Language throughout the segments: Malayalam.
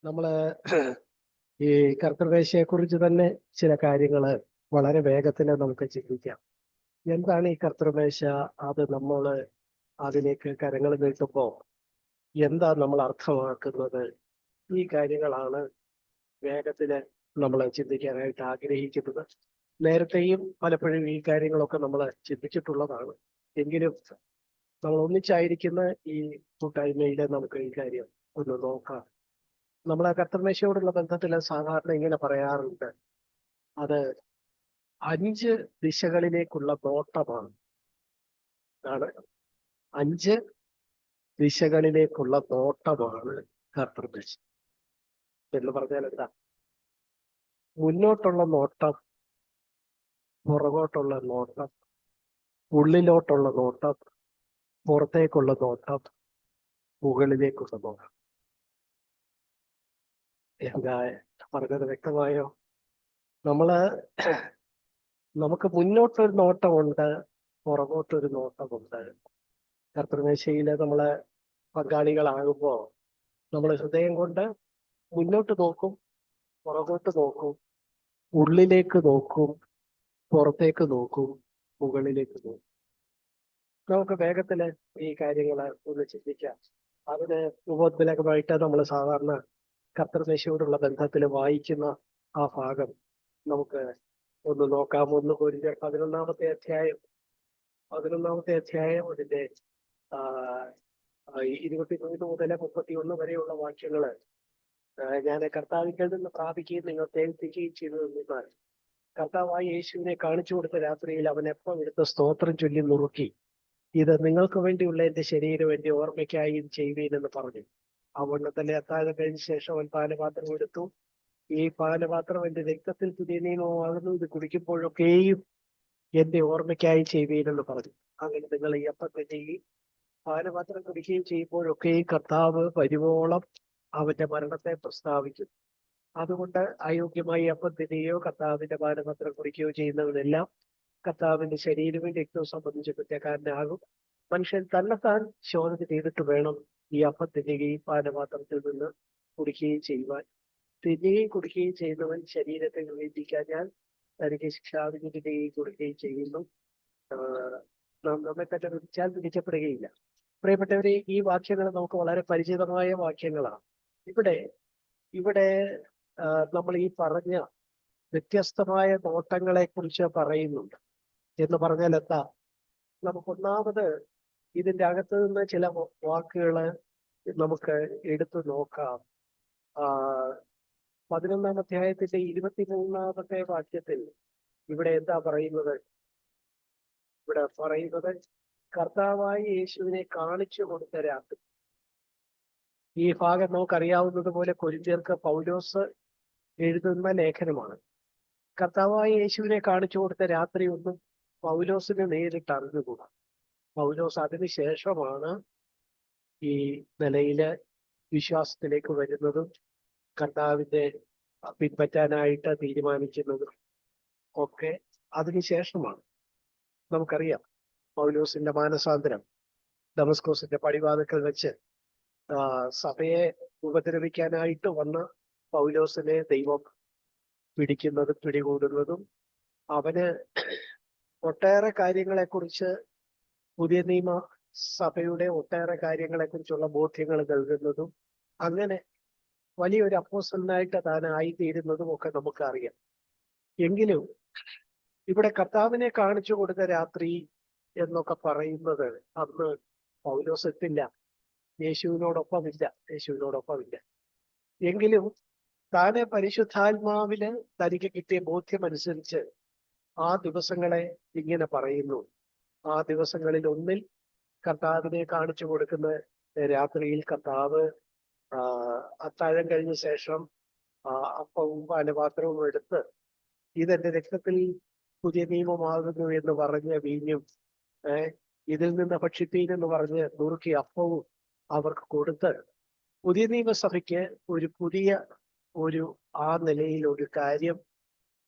നമ്മള് ഈ കർത്തൃമേശയെ കുറിച്ച് തന്നെ ചില കാര്യങ്ങള് വളരെ വേഗത്തിൽ നമുക്ക് ചിന്തിക്കാം. എന്താണ് ഈ കർത്തൃമേശ? അത് നമ്മള് അതിലേക്ക് കരങ്ങൾ നീട്ടുമ്പോ എന്താ നമ്മൾ അർത്ഥമാക്കുന്നത്? ഈ കാര്യങ്ങളാണ് വേഗത്തില് നമ്മൾ ചിന്തിക്കാനായിട്ട് ആഗ്രഹിക്കുന്നത്. നേരത്തെയും പലപ്പോഴും ഈ കാര്യങ്ങളൊക്കെ നമ്മൾ ചിന്തിച്ചിട്ടുള്ളതാണ്. എങ്കിലും നമ്മൾ ഒന്നിച്ചായിരിക്കുന്ന ഈ കൂട്ടായ്മയില് നമുക്ക് ഈ കാര്യം ഒന്ന് നോക്കാം. നമ്മൾ ആ കർത്തൃമേശയോടുള്ള ബന്ധത്തിൽ സാധാരണ ഇങ്ങനെ പറയാറുണ്ട്, അത് 5 ദിശകളിലേക്കുള്ള നോട്ടമാണ്. ആണ് 5 ദിശകളിലേക്കുള്ള നോട്ടമാണ് കർത്തൃമേശ എന്ന് പറഞ്ഞാൽ എന്താ? മുന്നോട്ടുള്ള നോട്ടം, പുറകോട്ടുള്ള നോട്ടം, ഉള്ളിലോട്ടുള്ള നോട്ടം, പുറത്തേക്കുള്ള നോട്ടം, മുകളിലേക്കുള്ള നോട്ടം. എന്താ പറഞ്ഞത് വ്യക്തമായോ? നമ്മള് നമുക്ക് മുന്നോട്ടൊരു നോട്ടമുണ്ട്, പുറകോട്ടൊരു നോട്ടമുണ്ട്. കർത്തൃമേശയില് നമ്മള് പങ്കാളികളാകുമ്പോ നമ്മൾ ഹൃദയം കൊണ്ട് മുന്നോട്ട് നോക്കും, പുറകോട്ട് നോക്കും, ഉള്ളിലേക്ക് നോക്കും, പുറത്തേക്ക് നോക്കും, മുകളിലേക്ക് നോക്കും. നമുക്ക് വേഗത്തില് ഈ കാര്യങ്ങള് ഒന്ന് ചിന്തിക്കാം. അതിന് ഉപോത്ബലകമായിട്ട് നമ്മൾ സാധാരണ കർത്തൃമേശയോടുള്ള ബന്ധത്തിൽ വായിക്കുന്ന ആ ഭാഗം നമുക്ക് ഒന്ന് നോക്കാം. 1 കൊരിന്ത്യർ 11-ാമത്തെ അധ്യായം അതിന്റെ 23 മുതൽ 31 വരെയുള്ള വാക്യങ്ങള് ഞാൻ കർത്താവിൽ നിന്ന് പ്രാപിക്കുകയും നിങ്ങൾ തേൽപ്പിക്കുകയും ചെയ്തതെന്നാൽ, കർത്താവായ യേശുവിനെ കാണിച്ചു കൊടുത്ത രാത്രിയിൽ അവൻ എപ്പം എടുത്ത് സ്തോത്രം ചൊല്ലി നുറുക്കി, ഇത് നിങ്ങൾക്ക് വേണ്ടിയുള്ള എന്റെ ശരീരം എന്റെ ഓർമ്മയ്ക്കായി ചെയ്യുവീനെന്ന് പറഞ്ഞു. അതുകൊണ്ട് തന്നെ അത്താഴം കഴിഞ്ഞ ശേഷം അവൻ പാനപാത്രം എടുത്തു. ഈ പാനപാത്രം എന്റെ രക്തത്തിൽ പുതിയ നിയമമാകുന്നു, ഇത് കുടിക്കുമ്പോഴൊക്കെയും എന്റെ ഓർമ്മയ്ക്കായി ചെയ്യുവീനെന്ന് പറഞ്ഞു. അങ്ങനെ നിങ്ങൾ ഈ അപ്പത്തെ ഈ പാനപാത്രം കുടിക്കുകയും ചെയ്യുമ്പോഴൊക്കെയും കർത്താവ് വരുവോളം അവന്റെ മരണത്തെ പ്രസ്താവിക്കും. അതുകൊണ്ട് അയോഗ്യമായി അപ്പം തിന്നുകയോ കർത്താവിന്റെ പാനപാത്രം കുടിക്കുകയോ ചെയ്യുന്നവനെല്ലാം കർത്താവിന്റെ ശരീരവും രക്തവും സംബന്ധിച്ച് കുറ്റക്കാരനാകും. മനുഷ്യൻ തന്നെത്താൻ ശോധന ചെയ്തിട്ട് വേണം ഈ അപ്പം തിന്നുകയും പാനപാത്രത്തിൽ നിന്ന് കുടിക്കുകയും ചെയ്യുവാൻ. തിന്നുകയും കുടിക്കുകയും ചെയ്യുന്നവൻ ശരീരത്തെ വിവേചിക്കാൻ ഞാൻ തനിക്ക് ശിക്ഷാവിധി തിന്നുകയും കുടിക്കുകയും ചെയ്യുന്നു. നമ്മെ തന്നെ വിധിച്ചാൽ വിധിക്കപ്പെടുകയില്ല. പ്രിയപ്പെട്ടവരെ, ഈ വാക്യങ്ങൾ നമുക്ക് വളരെ പരിചിതമായ വാക്യങ്ങളാണ്. ഇവിടെ നമ്മൾ ഈ പറഞ്ഞ വ്യത്യസ്തമായ നോട്ടങ്ങളെ കുറിച്ച് പറയുന്നുണ്ട്. എന്ന് പറഞ്ഞാൽ എന്താ? നമുക്കൊന്നാമത് ഇതിന്റെ അകത്ത് നിന്ന് ചില വാക്കുകള് നമുക്ക് എടുത്തു നോക്കാം. 11-ാം അധ്യായത്തിന്റെ 23-ാമത്തെ വാക്യത്തിൽ ഇവിടെ എന്താ പറയുന്നത്? ഇവിടെ പറയുന്നത് കർത്താവായ യേശുവിനെ കാണിച്ചു കൊടുത്ത രാത്രി. ഈ ഭാഗം നമുക്കറിയാവുന്നത് പോലെ കൊരിന്ത്യർക്ക് പൗലോസ് എഴുതുന്ന ലേഖനമാണ്. കർത്താവായ യേശുവിനെ കാണിച്ചു കൊടുത്ത രാത്രി ഒന്നും പൗലോസിന് നേരിട്ട് അറിഞ്ഞുകൂടാ. പൗലോസ് അതിനുശേഷമാണ് ഈ നിലയില് വിശ്വാസത്തിലേക്ക് വരുന്നതും കർത്താവിന്റെ പിൻപറ്റാനായിട്ട് തീരുമാനിക്കുന്നതും ഒക്കെ അതിനുശേഷമാണ്. നമുക്കറിയാം പൗലോസിന്റെ മാനസാന്തരം ദമസ്കോസിന്റെ പടിവാതിൽക്കൽ വെച്ച് സഭയെ ഉപദ്രവിക്കാനായിട്ട് വന്ന പൗലോസിനെ ദൈവം പിടിക്കുന്നതും പിടികൂടുന്നതും അവന് ഒട്ടേറെ കാര്യങ്ങളെക്കുറിച്ച്, പുതിയ നിയമ സഭയുടെ ഒട്ടേറെ കാര്യങ്ങളെക്കുറിച്ചുള്ള ബോധ്യങ്ങൾ നൽകുന്നതും അങ്ങനെ വലിയൊരു അപ്പോസ്തലനായിട്ട് താൻ ആയിത്തീരുന്നതും ഒക്കെ നമുക്കറിയാം. എങ്കിലും ഇവിടെ കർത്താവിനെ കാണിച്ചു കൊടുത്ത രാത്രി എന്നൊക്കെ പറയുന്നത് അന്ന് പൗലോസ് എത്തില്ല, യേശുവിനോടൊപ്പമില്ല. എങ്കിലും താനെ പരിശുദ്ധാത്മാവില് തനിക്ക് കിട്ടിയ ബോധ്യമനുസരിച്ച് ആ ദിവസങ്ങളെ ഇങ്ങനെ പറയുന്നു. ആ ദിവസങ്ങളിൽ ഒന്നിൽ കർത്താവിനെ കാണിച്ചു കൊടുക്കുന്ന രാത്രിയിൽ കർത്താവ് അത്താഴം കഴിഞ്ഞ ശേഷം അപ്പവും പാനപാത്രവും എടുത്ത്, ഇതെന്റെ രക്തത്തിൽ പുതിയ നിയമമാകുന്നു എന്ന് പറഞ്ഞ് വീഞ്ഞും ഇതിൽ നിന്ന് ഭക്ഷിപ്പീൻ എന്ന് പറഞ്ഞ് നുറുക്കി അപ്പവും അവർക്ക് കൊടുത്ത് പുതിയ നിയമസഭയ്ക്ക് ഒരു ആ നിലയിൽ ഒരു കാര്യം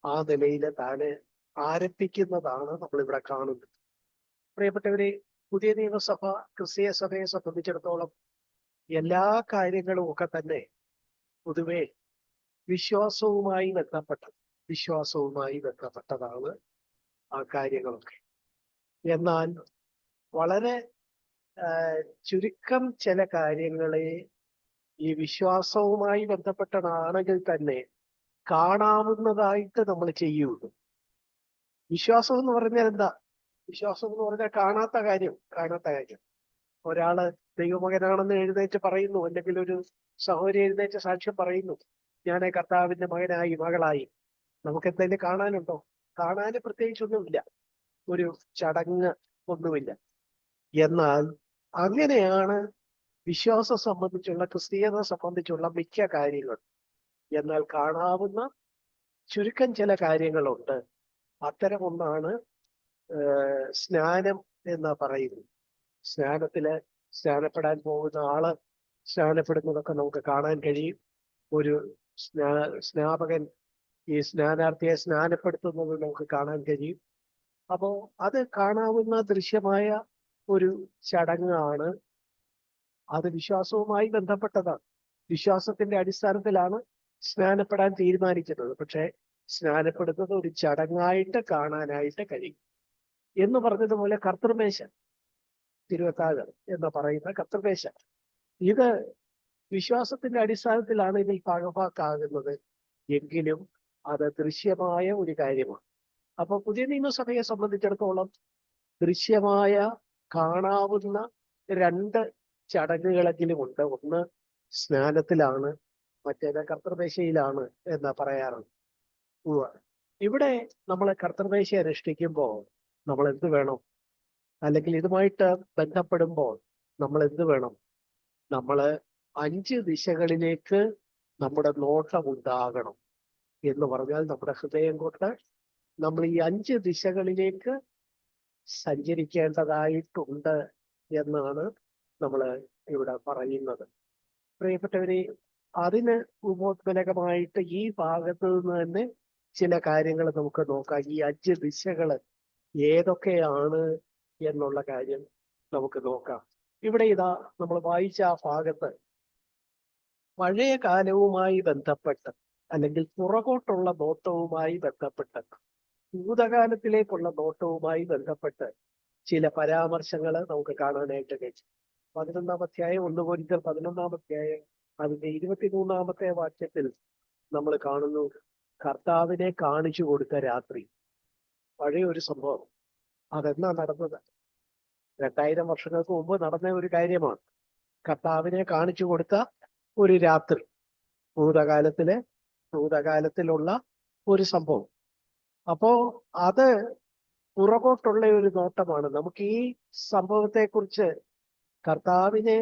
ആ നിലയിൽ താന് ആരംഭിക്കുന്നതാണ് നമ്മളിവിടെ കാണുന്നത്. പ്രിയപ്പെട്ടവരെ, പുതിയ നിയമസഭ ക്രിസ്തീയ സഭയെ സംബന്ധിച്ചിടത്തോളം എല്ലാ കാര്യങ്ങളും ഒക്കെ തന്നെ പൊതുവെ വിശ്വാസവുമായി ബന്ധപ്പെട്ടതാണ് ആ കാര്യങ്ങളൊക്കെ. എന്നാൽ വളരെ ചുരുക്കം ചില കാര്യങ്ങളെ ഈ വിശ്വാസവുമായി ബന്ധപ്പെട്ടതാണെങ്കിൽ തന്നെ കാണാവുന്നതായിട്ട് നമ്മൾ ചെയ്യുള്ളൂ. വിശ്വാസം എന്ന് പറഞ്ഞാൽ എന്താ? വിശ്വാസം എന്ന് പറഞ്ഞാൽ കാണാത്ത കാര്യം. ഒരാള് ദൈവമകനാണെന്ന് എഴുന്നേറ്റ് പറയുന്നു, അല്ലെങ്കിൽ ഒരു സഹോദരി എഴുന്നേറ്റ് സാക്ഷ്യം പറയുന്നു, ഞാൻ കർത്താവിന്റെ മകനായി മകളായി. നമുക്ക് എന്തെങ്കിലും കാണാനുണ്ടോ? കാണാന് പ്രത്യേകിച്ചൊന്നുമില്ല, ഒരു ചടങ്ങ് ഒന്നുമില്ല. എന്നാൽ അങ്ങനെയാണ് വിശ്വാസം സംബന്ധിച്ചുള്ള, ക്രിസ്തീയത സംബന്ധിച്ചുള്ള മിക്ക കാര്യങ്ങൾ. എന്നാൽ കാണാവുന്ന ചുരുക്കം ചില കാര്യങ്ങളുണ്ട്. അത്തരം ഒന്നാണ് സ്നാനം എന്ന് പറയുന്നത്. സ്നാനപ്പെടാൻ പോകുന്ന ആള് സ്നാനപ്പെടുന്നതൊക്കെ നമുക്ക് കാണാൻ കഴിയും. ഒരു സ്നാപകൻ ഈ സ്നാനാർത്ഥിയെ സ്നാനപ്പെടുത്തുന്നത് നമുക്ക് കാണാൻ കഴിയും. അപ്പോ അത് കാണാവുന്ന ദൃശ്യമായ ഒരു ചടങ്ങാണ്. അത് വിശ്വാസവുമായി ബന്ധപ്പെട്ടതാണ്. വിശ്വാസത്തിന്റെ അടിസ്ഥാനത്തിലാണ് സ്നാനപ്പെടാൻ തീരുമാനിക്കുന്നത്. പക്ഷെ സ്നാനപ്പെടുന്നത് ഒരു ചടങ്ങായിട്ട് കാണാനായിട്ട് കഴിയും. എന്ന് പറഞ്ഞതുപോലെ കർത്തൃമേശ, തിരുവത്താഴ് എന്ന് പറയുന്ന കർത്തൃമേശ, ഇത് വിശ്വാസത്തിന്റെ അടിസ്ഥാനത്തിലാണ് ഇതിൽ ഭാഗഭാക്കാകുന്നത് എങ്കിലും അത് ദൃശ്യമായ ഒരു കാര്യമാണ്. അപ്പൊ പുതിയ നിയമസഭയെ സംബന്ധിച്ചിടത്തോളം ദൃശ്യമായ കാണാവുന്ന രണ്ട് ചടങ്ങുകളെങ്കിലും ഉണ്ട്. ഒന്ന് സ്നാനത്തിലാണ്, മറ്റേത് കർത്തൃമേശയിലാണ് എന്ന് പറയാറുണ്ട്. ഇവിടെ നമ്മൾ കർത്തൃമേശ അനുഷ്ഠിക്കുമ്പോൾ നമ്മൾ എന്ത് വേണം? അല്ലെങ്കിൽ ഇതുമായിട്ട് ബന്ധപ്പെടുമ്പോൾ നമ്മൾ എന്ത് വേണം? നമ്മൾ 5 ദിശകളിലേക്ക് നമ്മുടെ നോട്ടം ഉണ്ടാകണം. എന്ന് പറഞ്ഞാൽ നമ്മുടെ ഹൃദയം കൊണ്ട് നമ്മൾ ഈ 5 ദിശകളിലേക്ക് സഞ്ചരിക്കേണ്ടതായിട്ടുണ്ട് എന്നാണ് നമ്മൾ ഇവിടെ പറയുന്നത്. പ്രിയപ്പെട്ടവരെ, അതിന് ഉപോത്ബലകമായിട്ട് ഈ ഭാഗത്ത് നിന്ന് തന്നെ ചില കാര്യങ്ങൾ നമുക്ക് നോക്കാം. ഈ 5 ദിശകൾ ഏതൊക്കെയാണ് എന്നുള്ള കാര്യം നമുക്ക് നോക്കാം. ഇവിടെ ഇതാ നമ്മൾ വായിച്ച ആ ഭാഗത്ത് പഴയ കാലവുമായി ബന്ധപ്പെട്ട്, അല്ലെങ്കിൽ പുറകോട്ടുള്ള നോട്ടവുമായി ബന്ധപ്പെട്ട്, ഭൂതകാലത്തിലേക്കുള്ള നോട്ടവുമായി ബന്ധപ്പെട്ട് ചില പരാമർശങ്ങൾ നമുക്ക് കാണാനായിട്ട് കഴിയും. 11-ാം അധ്യായം 1 കൊരിന്ത്യർ 11-ാം അധ്യായം അതിന്റെ 23-ാമത്തെ വാക്യത്തിൽ നമ്മൾ കാണുന്നു, കർത്താവിനെ കാണിച്ചു കൊടുത്ത രാത്രി. പഴയ ഒരു സംഭവം. അതെന്നാ നടന്നത്? 2000 വർഷങ്ങൾക്ക് മുമ്പ് നടന്ന ഒരു കാര്യമാണ്. കർത്താവിനെ കാണിച്ചു കൊടുത്ത ഒരു രാത്രി, ഭൂതകാലത്തിലുള്ള ഒരു സംഭവം. അപ്പോ അത് പുറകോട്ടുള്ള ഒരു നോട്ടമാണ്. നമുക്ക് ഈ സംഭവത്തെക്കുറിച്ച്, കർത്താവിനെ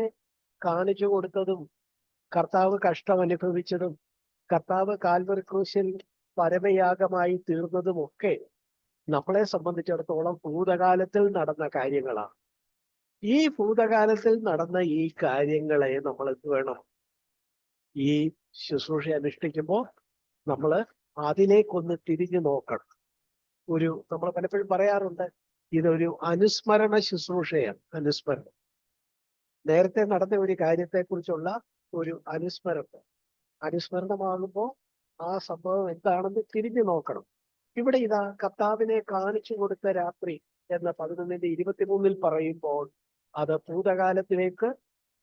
കാണിച്ചു കൊടുത്തതും കർത്താവ് കഷ്ടം അനുഭവിച്ചതും കർത്താവ് കാൽവറി ക്രൂശിൽ പരമയാഗമായി തീർന്നതുമൊക്കെ നമ്മളെ സംബന്ധിച്ചിടത്തോളം ഭൂതകാലത്തിൽ നടന്ന കാര്യങ്ങളാണ്. ഈ ഭൂതകാലത്തിൽ നടന്ന ഈ കാര്യങ്ങളെ നമ്മൾ എന്ത് വേണം? ഈ ശുശ്രൂഷ അനുഷ്ഠിക്കുമ്പോൾ നമ്മൾ അതിലേക്കൊന്ന് തിരിഞ്ഞു നോക്കണം. നമ്മൾ പലപ്പോഴും പറയാറുണ്ട്, ഇതൊരു അനുസ്മരണ ശുശ്രൂഷയാണ്. അനുസ്മരണം, നേരത്തെ നടന്ന ഒരു കാര്യത്തെക്കുറിച്ചുള്ള ഒരു അനുസ്മരണമാകുമ്പോൾ ആ സംഭവം എന്താണെന്ന് തിരിഞ്ഞു നോക്കണം. ഇവിടെ ഇതാ കർത്താവിനെ കാണിച്ചു കൊടുത്ത രാത്രി എന്ന 11-23 പറയുമ്പോൾ അത് ഭൂതകാലത്തിലേക്ക്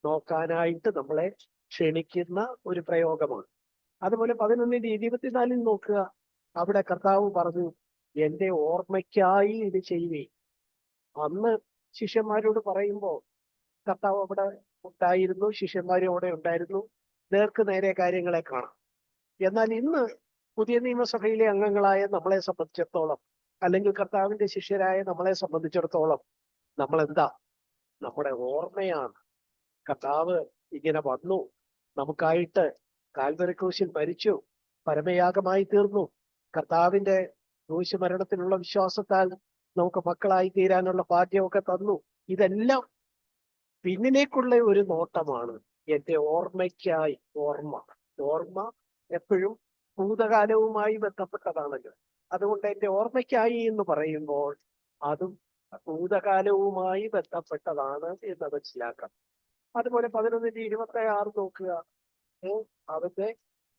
നോക്കാനായിട്ട് നമ്മളെ ക്ഷണിക്കുന്ന ഒരു പ്രയോഗമാണ്. അതുപോലെ 11-24 നോക്കുക. അവിടെ കർത്താവ് പറഞ്ഞു, എന്റെ ഓർമ്മയ്ക്കായി ഇത് ചെയ്യുവേ. അന്ന് ശിഷ്യന്മാരോട് പറയുമ്പോൾ കർത്താവ് അവിടെ ഉണ്ടായിരുന്നു, ശിഷ്യന്മാരും അവിടെ ഉണ്ടായിരുന്നു, നേർക്ക് നേരെ കാര്യങ്ങളെ കാണാം. എന്നാൽ ഇന്ന് പുതിയ നിയമസഭയിലെ അംഗങ്ങളായ നമ്മളെ സംബന്ധിച്ചിടത്തോളം, അല്ലെങ്കിൽ കർത്താവിന്റെ ശിഷ്യരായ നമ്മളെ സംബന്ധിച്ചിടത്തോളം, നമ്മൾ എന്താ? നമ്മുടെ ഓർമ്മയാണ്. കർത്താവ് ഇങ്ങനെ വന്നു, നമുക്കായിട്ട് കാൽവരി ക്രൂശിൽ മരിച്ചു, പരമയാഗമായി തീർന്നു, കർത്താവിന്റെ ക്രൂശ് മരണത്തിലുള്ള വിശ്വാസത്താൽ നമുക്ക് മക്കളായി തീരാനുള്ള ഭാഗ്യമൊക്കെ തന്നു. ഇതെല്ലാം പിന്നിലേക്കുള്ള ഒരു നോട്ടമാണ്. എന്റെ ഓർമ്മയ്ക്കായി. ഓർമ്മ എപ്പോഴും ഭൂതകാലവുമായി ബന്ധപ്പെട്ടതാണല്ലോ. അതുകൊണ്ട് എന്റെ ഓർമ്മയ്ക്കായി എന്ന് പറയുമ്പോൾ അതും ഭൂതകാലവുമായി ബന്ധപ്പെട്ടതാണ് എന്ന് മനസ്സിലാക്കാം. അതുപോലെ 11-26 നോക്കുക. അവന്റെ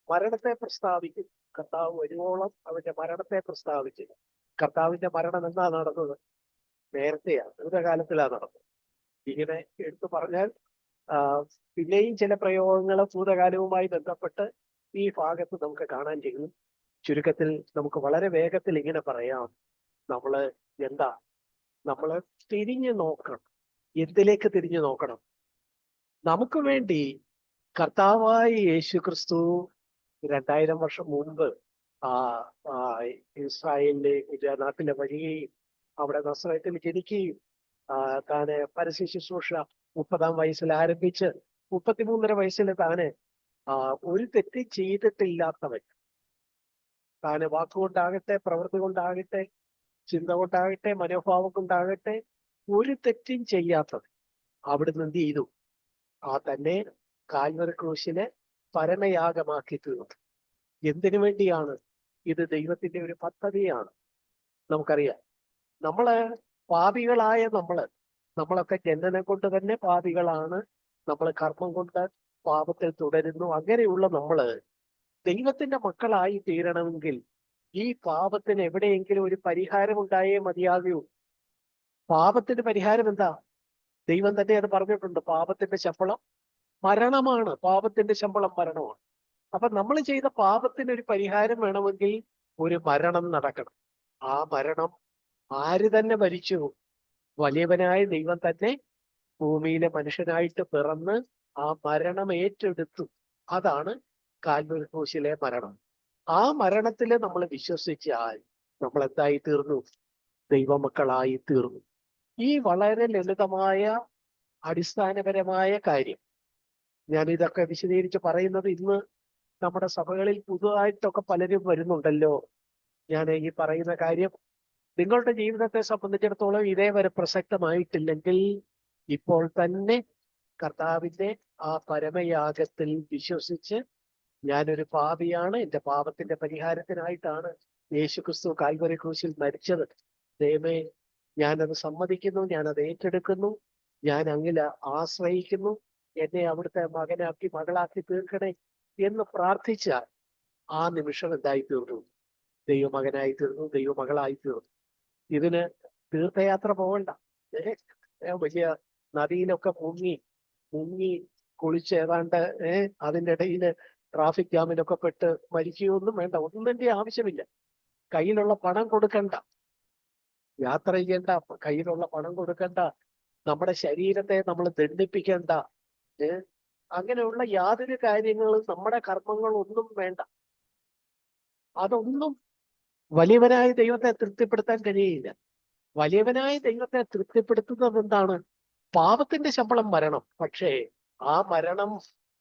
മരണത്തെ പ്രസ്താവിക്കും. കർത്താവ് വരുവോളം അവന്റെ മരണത്തെ പ്രസ്താവിച്ചു. കർത്താവിന്റെ മരണം എന്താ നടന്നത്? നേരത്തെയാണ്, ഭൂതകാലത്തിലാണ് നടന്നത്. ഇങ്ങനെ എടുത്തു പറഞ്ഞാൽ പിന്നെയും ചില പ്രയോഗങ്ങൾ ഭൂതകാലവുമായി ബന്ധപ്പെട്ട് ഈ ഭാഗത്ത് നമുക്ക് കാണാൻ കഴിയും. ചുരുക്കത്തിൽ നമുക്ക് വളരെ വേഗത്തിൽ ഇങ്ങനെ പറയാം, നമ്മള് തിരിഞ്ഞു നോക്കണം. എന്തിലേക്ക് തിരിഞ്ഞു നോക്കണം? നമുക്ക് വേണ്ടി കർത്താവായ യേശു ക്രിസ്തു 2000 വർഷം മുമ്പ് ഇസ്രായേലിലെ നാട്ടിലെ വരികയും അവിടെ നസ്രയത്തിൽ ജനിക്കുകയും താന് പരസ്യ ശുശ്രൂഷ 30-ാം വയസ്സിൽ ആരംഭിച്ച് 33.5 വയസ്സിൽ താന് ഒരു തെറ്റ് ചെയ്തിട്ടില്ലാത്തവൻ, താന് വാക്കുകൊണ്ടാകട്ടെ, പ്രവൃത്തി കൊണ്ടാകട്ടെ, ചിന്ത കൊണ്ടാകട്ടെ, മനോഭാവം കൊണ്ടാകട്ടെ, ഒരു തെറ്റും ചെയ്യാത്തത് അവിടുന്ന് എന്ത് ചെയ്തു? തന്നെ കാൽവരി ക്രൂശിനെ പരമയാഗമാക്കി തീർന്നു. എന്തിനു വേണ്ടിയാണ്? ഇത് ദൈവത്തിന്റെ ഒരു പദ്ധതിയാണ്. നമുക്കറിയാം, പാപികളായ നമ്മളൊക്കെ ജനനം കൊണ്ട് തന്നെ പാപികളാണ്. നമ്മൾ കർമ്മം കൊണ്ട് പാപത്തിൽ തുടരുന്നു. അങ്ങനെയുള്ള ദൈവത്തിന്റെ മക്കളായി തീരണമെങ്കിൽ ഈ പാപത്തിന് എവിടെയെങ്കിലും ഒരു പരിഹാരം ഉണ്ടായേ മതിയാകൂ. പാപത്തിന് പരിഹാരം എന്താ? ദൈവം തന്നെ അത് പറഞ്ഞിട്ടുണ്ട്. പാപത്തിന്റെ ശമ്പളം മരണമാണ്. പാപത്തിന്റെ ശമ്പളം മരണമാണ്. അപ്പൊ നമ്മൾ ചെയ്ത പാപത്തിന് ഒരു പരിഹാരം വേണമെങ്കിൽ ഒരു മരണം നടക്കണം. ആ മരണം ആര് തന്നെ മരിച്ചു? വലിയവനായ ദൈവം തന്നെ ഭൂമിയിലെ മനുഷ്യനായിട്ട് പിറന്ന് ആ മരണം ഏറ്റെടുത്തു. അതാണ് കാൽവരി ക്രൂശിലെ മരണം. ആ മരണത്തില് നമ്മൾ വിശ്വസിച്ചാൽ നമ്മൾ എന്തായി തീർന്നു? ദൈവമക്കളായി തീർന്നു. ഈ വളരെ ലളിതമായ അടിസ്ഥാനപരമായ കാര്യം ഞാൻ ഇതൊക്കെ വിശദീകരിച്ച് പറയുന്നത്, ഇന്ന് നമ്മുടെ സഭകളിൽ പുതുതായിട്ടൊക്കെ പലരും വരുന്നുണ്ടല്ലോ. ഞാൻ ഈ പറയുന്ന കാര്യം നിങ്ങളുടെ ജീവിതത്തെ സംബന്ധിച്ചിടത്തോളം ഇതേവരെ പ്രസക്തമായിട്ടില്ലെങ്കിൽ ഇപ്പോൾ തന്നെ കർത്താവിന്റെ ആ പരമയാഗത്തിൽ വിശ്വസിച്ച്, ഞാനൊരു പാപിയാണ്, എന്റെ പാപത്തിന്റെ പരിഹാരത്തിനായിട്ടാണ് യേശുക്രിസ്തു കാൽവരി ക്രൂശിൽ മരിച്ചത്, ദൈവമേ ഞാനത് സമ്മതിക്കുന്നു, ഞാനത് ഏറ്റെടുക്കുന്നു, ഞാൻ അങ്ങിൽ ആശ്രയിക്കുന്നു, എന്നെ അവിടുത്തെ മകനാക്കി മകളാക്കി തീർക്കണേ എന്ന് പ്രാർത്ഥിച്ചാൽ ആ നിമിഷം എന്തായി തീർന്നു? ദൈവമകനായി തീർന്നു, ദൈവമകളായി തീർന്നു. ഇതിന് തീർത്ഥയാത്ര പോകണ്ട. വലിയ നദിയിലൊക്കെ മുങ്ങി കുളിച്ച് ഏതാണ്ട് അതിൻ്റെ ഇടയിൽ ട്രാഫിക് ജാമിനൊക്കെ പെട്ട് മരിക്കുകയൊന്നും വേണ്ട. ഒന്നിന്റെ ആവശ്യമില്ല. കയ്യിലുള്ള പണം കൊടുക്കണ്ട, യാത്ര ചെയ്യേണ്ട, കയ്യിലുള്ള പണം കൊടുക്കണ്ട, നമ്മുടെ ശരീരത്തെ നമ്മൾ ദണ്ഡിപ്പിക്കേണ്ട, അങ്ങനെയുള്ള യാതൊരു കാര്യങ്ങളും, നമ്മുടെ കർമ്മങ്ങളൊന്നും വേണ്ട. അതൊന്നും വലിയവനായ ദൈവത്തെ തൃപ്തിപ്പെടുത്താൻ കഴിയില്ല. വലിയവനായ ദൈവത്തെ തൃപ്തിപ്പെടുത്തുന്നത് എന്താണ്? പാപത്തിന്റെ ശമ്പളം മരണം. പക്ഷേ ആ മരണം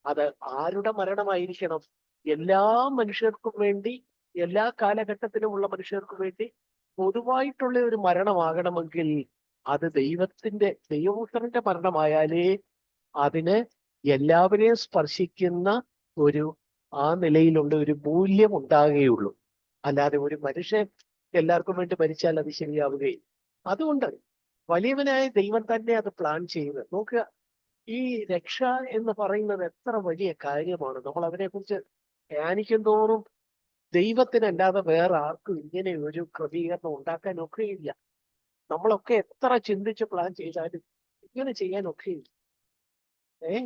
അത് ആരുടെ മരണമായിരിക്കണം? എല്ലാ മനുഷ്യർക്കും വേണ്ടി, എല്ലാ കാലഘട്ടത്തിലുമുള്ള മനുഷ്യർക്കും വേണ്ടി പൊതുവായിട്ടുള്ള ഒരു മരണമാകണമെങ്കിൽ അത് ദൈവപുത്രന്റെ മരണമായാലേ അതിന് എല്ലാവരെയും സ്പർശിക്കുന്ന ആ നിലയിലുള്ള ഒരു മൂല്യം ഉണ്ടാകുകയുള്ളൂ. അല്ലാതെ ഒരു മനുഷ്യൻ എല്ലാവർക്കും വേണ്ടി മരിച്ചാൽ അത് ശരിയാവുകയില്ല. അതുകൊണ്ട് വലിയവനായ ദൈവം തന്നെ അത് പ്ലാൻ ചെയ്യുന്നത്. നോക്കുക, ഈ രക്ഷ എന്ന് പറയുന്നത് എത്ര വലിയ കാര്യമാണ്. നമ്മൾ അതിനെക്കുറിച്ച് ധ്യാനിക്കും തോറും ദൈവത്തിനല്ലാതെ വേറെ ആർക്കും ഇങ്ങനെ ഒരു ക്രമീകരണം ഉണ്ടാക്കാൻ ഒക്കെയില്ല. നമ്മളൊക്കെ എത്ര ചിന്തിച്ച് പ്ലാൻ ചെയ്താലും ഇങ്ങനെ ചെയ്യാൻ ഒക്കെയില്ല.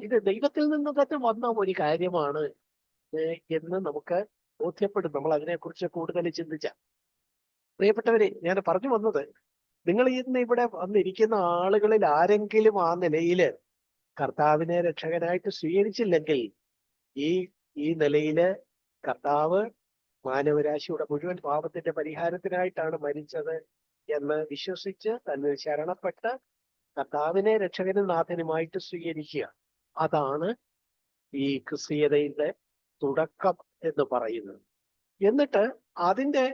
ഇത് ദൈവത്തിൽ നിന്ന് തന്നെ വന്ന ഒരു കാര്യമാണ് എന്ന് നമുക്ക് ബോധ്യപ്പെടും നമ്മൾ അതിനെക്കുറിച്ച് കൂടുതൽ ചിന്തിച്ച. പ്രിയപ്പെട്ടവരെ, ഞാൻ പറഞ്ഞു വന്നത്, നിങ്ങൾ ഇന്ന് ഇവിടെ വന്നിരിക്കുന്ന ആളുകളിൽ ആരെങ്കിലും ആ നിലയില് കർത്താവിനെ രക്ഷകനായിട്ട് സ്വീകരിച്ചില്ലെങ്കിൽ, ഈ നിലയില് കർത്താവ് മാനവരാശിയുടെ മുഴുവൻ പാപത്തിന്റെ പരിഹാരത്തിനായിട്ടാണ് മരിച്ചത് എന്ന് വിശ്വസിച്ച് തന്നെ ശരണപ്പെട്ട് കർത്താവിനെ രക്ഷകനും നാഥനുമായിട്ട് സ്വീകരിക്കുക, അതാണ് ഈ ക്രിസ്തീയതയുടെ തുടക്കം എന്ന് പറയുന്നത്. എന്നിട്ട് അതിന്റെ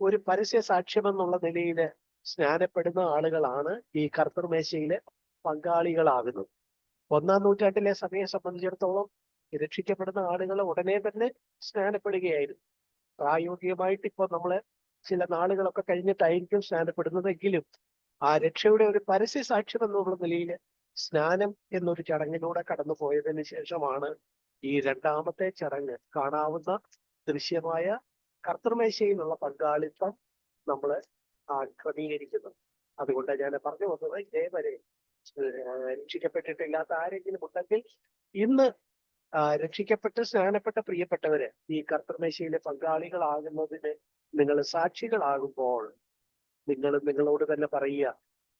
ഒരു പരസ്യ സാക്ഷ്യം എന്നുള്ള നിലയിൽ സ്നാനപ്പെടുന്ന ആളുകളാണ് ഈ കർത്തൃമേശയിലെ പങ്കാളികളാകുന്നത്. 1-ാം നൂറ്റാണ്ടിലെ സഭയെ സംബന്ധിച്ചിടത്തോളം രക്ഷിക്കപ്പെടുന്ന ആളുകൾ ഉടനെ തന്നെ സ്നാനപ്പെടുകയായിരുന്നു. പ്രായോഗികമായിട്ട് ഇപ്പോൾ നമ്മള് ചില നാളുകളൊക്കെ കഴിഞ്ഞിട്ടായിരിക്കും സ്നാനപ്പെടുന്നതെങ്കിലും ആ രക്ഷയുടെ ഒരു പരസ്യ സാക്ഷ്യം എന്നുള്ള നിലയിൽ സ്നാനം എന്നൊരു ചടങ്ങിലൂടെ കടന്നു പോയതിന് ശേഷമാണ് ഈ രണ്ടാമത്തെ ചടങ്ങ് കാണാവുന്ന ദൃശ്യമായ കർത്തൃമേശയിലുള്ള പങ്കാളിത്തം നമ്മൾ ക്രമീകരിക്കുന്നു. അതുകൊണ്ട് ഞാൻ പറഞ്ഞു വന്നത്, ഇതേവരെ രക്ഷിക്കപ്പെട്ടിട്ടില്ലാത്ത ആരെങ്കിലും ഉണ്ടെങ്കിൽ ഇന്ന് രക്ഷിക്കപ്പെട്ട് സ്നാനപ്പെട്ട പ്രിയപ്പെട്ടവര് ഈ കർത്തൃമേശയിലെ പങ്കാളികളാകുന്നതിന് നിങ്ങൾ സാക്ഷികളാകുമ്പോൾ നിങ്ങളോട് തന്നെ പറയുക,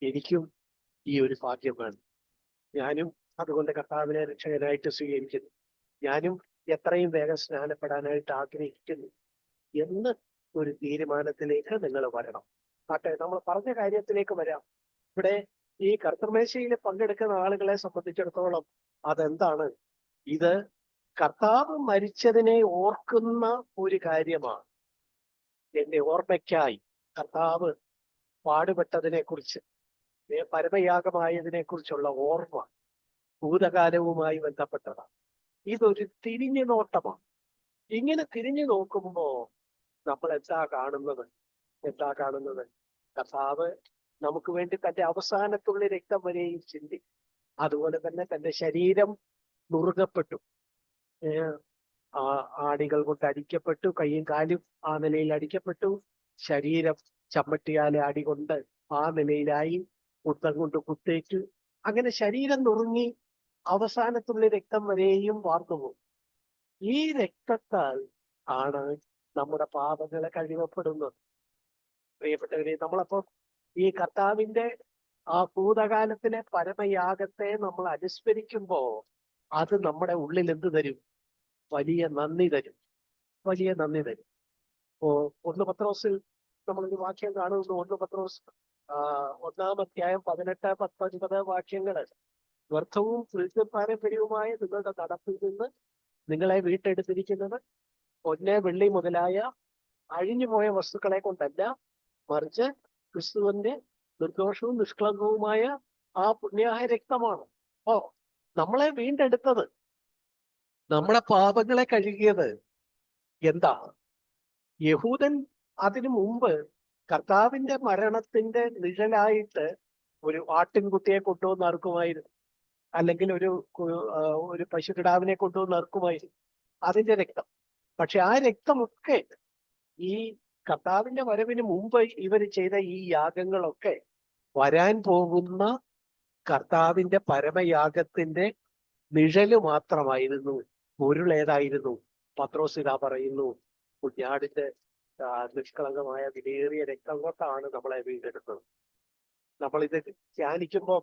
എനിക്കും ഈ ഒരു ഭാഗ്യം വേണം, ഞാനും അതുകൊണ്ട് കർത്താവിനെ രക്ഷകനായിട്ട് സ്വീകരിക്കുന്നു, ഞാനും എത്രയും വേഗം സ്നാനപ്പെടാനായിട്ട് ആഗ്രഹിക്കുന്നു എന്ന് ഒരു തീരുമാനത്തിലേക്ക് നിങ്ങൾ വരണം. ആട്ടെ, നമ്മൾ പറഞ്ഞ കാര്യത്തിലേക്ക് വരാം. ഇവിടെ ഈ കർത്തൃമേശയിൽ പങ്കെടുക്കുന്ന ആളുകളെ സംബന്ധിച്ചിടത്തോളം അതെന്താണ്? ഇത് കർത്താവ് മരിച്ചതിനെ ഓർക്കുന്ന ഒരു കാര്യമാണ്. എന്റെ ഓർമ്മയ്ക്കായി കർത്താവ് പാടുപെട്ടതിനെ കുറിച്ച്, പരമയാഗമായതിനെ കുറിച്ചുള്ള ഓർമ്മ ഭൂതകാലവുമായി ബന്ധപ്പെട്ടതാണ്. ഇതൊരു തിരിഞ്ഞു നോട്ടമാണ്. ഇങ്ങനെ തിരിഞ്ഞു നോക്കുമ്പോ നമ്മൾ എന്താ കാണുന്നത്? കർത്താവ് നമുക്ക് വേണ്ടി തന്റെ അവസാനത്തുള്ള രക്തം വരെയും ചിന്തി. അതുപോലെ തന്നെ തന്റെ ശരീരം നുറുകപ്പെട്ടു, ആണികൾ കൊണ്ട് അടിക്കപ്പെട്ടു, കൈയും കാലും ആ നിലയിൽ അടിക്കപ്പെട്ടു, ശരീരം ചമ്മട്ടിയാലെ അടികൊണ്ട് ആ നിലയിലായി, കുത്തം കൊണ്ട് കുത്തേറ്റു, അങ്ങനെ ശരീരം നുറുങ്ങി അവസാനത്തുള്ള രക്തം വരെയും വാർന്നുപോകും. ഈ രക്തത്താൽ ആണ് നമ്മുടെ പാപങ്ങളെ കഴുകപ്പെടുന്നത്. പ്രിയപ്പെട്ടവരെ, നമ്മളപ്പം ഈ കർത്താവിന്റെ ആ ഭൂതകാലത്തിലെ പരമയാഗത്തെ നമ്മൾ അനുസ്മരിക്കുമ്പോ അത് നമ്മുടെ ഉള്ളിൽ എന്ത് തരും? വലിയ നന്ദി തരും. ഒന്ന് പത്രോസിൽ നമ്മളൊരു വാക്യം കാണുന്നു. ഒന്ന് പത്രോസ് 1-ാം-അധ്യായം 18-19 വാക്യങ്ങള്. വ്യർത്ഥവും പുരുഷന്മാരെപ്പരിയുമായ നിങ്ങളുടെ നടപ്പിൽ നിന്ന് നിങ്ങളെ വീട്ടെടുത്തിരിക്കുന്നത് പൊന്ന് വെള്ളി മുതലായ അഴിഞ്ഞുപോയ വസ്തുക്കളെ കൊണ്ടല്ല, മറിച്ച് ക്രിസ്തുവിന്റെ നിർദോഷവും നിഷ്കളങ്കവുമായ ആ പുണ്യായ രക്തമാണ്. നമ്മളെ വീണ്ടെടുത്തത്, നമ്മളെ പാപങ്ങളെ കഴുകിയത് എന്താ? യഹൂദൻ അതിനു മുമ്പ് കർത്താവിന്റെ മരണത്തിന്റെ നിഴലായിട്ട് ഒരു ആട്ടിൻകുട്ടിയെ കൊണ്ടുവന്ന് അറുക്കുമായിരുന്നു, അല്ലെങ്കിൽ ഒരു പശുക്കിടാവിനെ കൊണ്ടുവന്ന് അറുക്കുമായിരുന്നു, അതിന്റെ രക്തം. പക്ഷെ ആ രക്തമൊക്കെ ഈ കർത്താവിന്റെ വരവിന് മുമ്പ് ഇവർ ചെയ്ത ഈ യാഗങ്ങളൊക്കെ വരാൻ പോകുന്ന കർത്താവിന്റെ പരമയാഗത്തിന്റെ നിഴല് മാത്രമായിരുന്നു. പൊരുളേതായിരുന്നു? പത്രോസ് പറയുന്നു, കുഞ്ഞാടിന്റെ നിഷ്കളങ്കമായ വിലയേറിയ രക്തം കൊണ്ടാണ് നമ്മളെ വീണ്ടെടുത്തത്. നമ്മളിത് ധ്യാനിക്കുമ്പോൾ,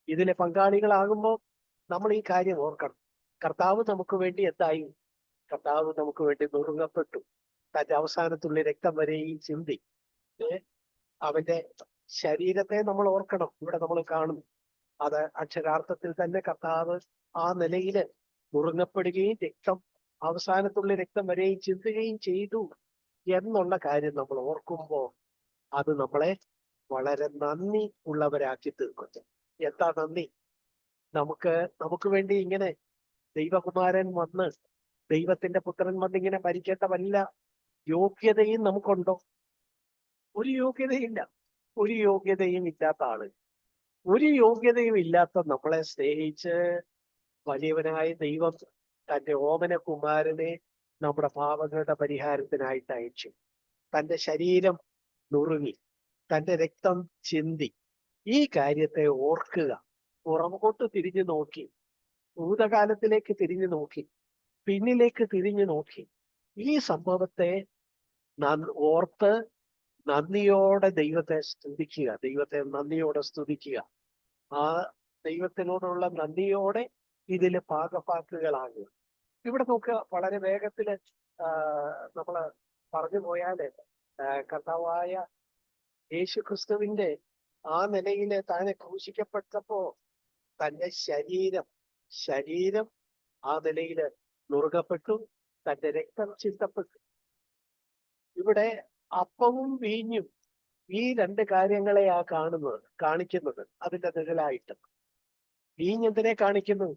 ഇതിലെ പങ്കാളികളാകുമ്പോൾ നമ്മൾ ഈ കാര്യം ഓർക്കണം. കർത്താവ് നമുക്ക് വേണ്ടി എന്തായി? കർത്താവ് നമുക്ക് വേണ്ടി നുറുങ്ങപ്പെട്ടു, തന്റെ അവസാനത്തുള്ള രക്തം വരെയും ചിന്തി. അവന്റെ ശരീരത്തെ നമ്മൾ ഓർക്കണം. ഇവിടെ നമ്മൾ കാണുന്നു, അത് അക്ഷരാർത്ഥത്തിൽ തന്നെ കർത്താവ് ആ നിലയില് നുറുങ്ങപ്പെടുകയും രക്തം അവസാനത്തുള്ള രക്തം വരെയും ചിന്തുകയും ചെയ്തു എന്നുള്ള കാര്യം നമ്മൾ ഓർക്കുമ്പോൾ അത് നമ്മളെ വളരെ നന്ദി ഉള്ളവരാക്കി തീർക്കുന്നു. എന്താ നന്ദി? നമുക്ക് വേണ്ടി ഇങ്ങനെ ദൈവകുമാരൻ വന്ന്, ദൈവത്തിന്റെ പുത്രൻ വന്ന് ഇങ്ങനെ മരിക്കേണ്ട വല്ല യോഗ്യതയും നമുക്കുണ്ടോ? ഒരു യോഗ്യതയില്ല. ഒരു യോഗ്യതയും ഇല്ലാത്ത ആള്, ഒരു യോഗ്യതയും ഇല്ലാത്ത നമ്മളെ സ്നേഹിച്ച് വലിയവനായ ദൈവം തന്റെ ഓമന കുമാരനെ നമ്മുടെ പാപങ്ങളുടെ പരിഹാരത്തിനായിട്ട് അയച്ചു. തന്റെ ശരീരം നുറുങ്ങി, തന്റെ രക്തം ചിന്തി. ഈ കാര്യത്തെ ഓർക്കുക. പുറകോട്ട് തിരിഞ്ഞു നോക്കി, ഭൂതകാലത്തിലേക്ക് തിരിഞ്ഞു നോക്കി, പിന്നിലേക്ക് തിരിഞ്ഞു നോക്കി ഈ സംഭവത്തെ ഓർത്ത് നന്ദിയോടെ ദൈവത്തെ സ്തുതിക്കുക, ദൈവത്തെ നന്ദിയോടെ സ്തുതിക്കുക. ആ ദൈവത്തിനോടുള്ള നന്ദിയോടെ ഇതില് ഭാഗഭാക്കുകളാകുക. ഇവിടെ നോക്കുക, വളരെ വേഗത്തില് നമ്മള് പറഞ്ഞു പോയാല് കർത്താവായ യേശു ക്രിസ്തുവിന്റെ ആ നിലയില് താനെ ക്രൂശിക്കപ്പെട്ടപ്പോ തന്റെ ശരീരം ആ നിലയില് നുറുകപ്പെട്ടു, തന്റെ രക്തം ചിന്തപ്പെട്ടു. ഇവിടെ അപ്പവും വീഞ്ഞും ഈ രണ്ട് കാര്യങ്ങളെയാ കാണിക്കുന്നത് അതിന്റെ നിഴലായിട്ട്. വീഞ്ഞ് എന്തിനെ കാണിക്കുന്നു?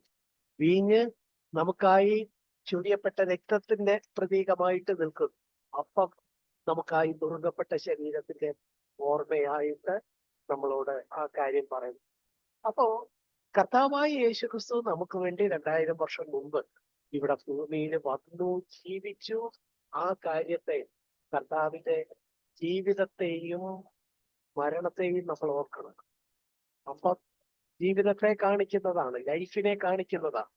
വീഞ്ഞ് നമുക്കായി ചൊരിയപ്പെട്ട രക്തത്തിന്റെ പ്രതീകമായിട്ട് നിൽക്കുന്നു. അപ്പം നമുക്കായി നുറുങ്ങപ്പെട്ട ശരീരത്തിന്റെ ഓർമ്മയായിട്ട് നമ്മളോട് ആ കാര്യം പറയുന്നു. അപ്പോ കർത്താവായ യേശുക്രിസ്തു നമുക്ക് വേണ്ടി 2000 വർഷം മുമ്പ് ഇവിടെ ഭൂമിയിൽ വന്നു ജീവിച്ചു. ആ കാര്യത്തെ, കർത്താവിന്റെ ജീവിതത്തെയും മരണത്തെയും നമ്മൾ ഓർക്കണം. അപ്പൊ ജീവിതത്തെ കാണിക്കുന്നതാണ്, ലൈഫിനെ കാണിക്കുന്നതാണ്.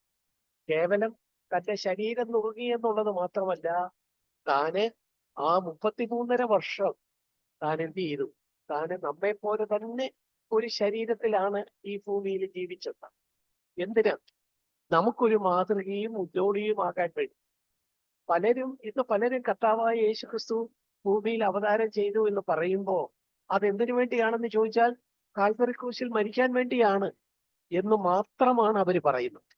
കേവലം തന്റെ ശരീരം നുറുങ്ങി എന്നുള്ളത് മാത്രമല്ല, താന് ആ 33.5 വർഷം താൻ എന്ത് ചെയ്തു? താന് നമ്മെ പോലെ തന്നെ ഒരു ശരീരത്തിലാണ് ഈ ഭൂമിയിൽ ജീവിച്ചത്. എന്തിനാ? നമുക്കൊരു മാതൃകയും ഉദ്യോഗിയുമാകാൻ വേണ്ടി. പലരും കർത്താവായ യേശുക്രിസ്തു ഭൂമിയിൽ അവതാരം ചെയ്തു എന്ന് പറയുമ്പോ അതെന്തിനു വേണ്ടിയാണെന്ന് ചോദിച്ചാൽ കാൽവരി ക്രൂശിൽ മരിക്കാൻ വേണ്ടിയാണ് എന്ന് മാത്രമാണ് അവർ പറയുന്നത്.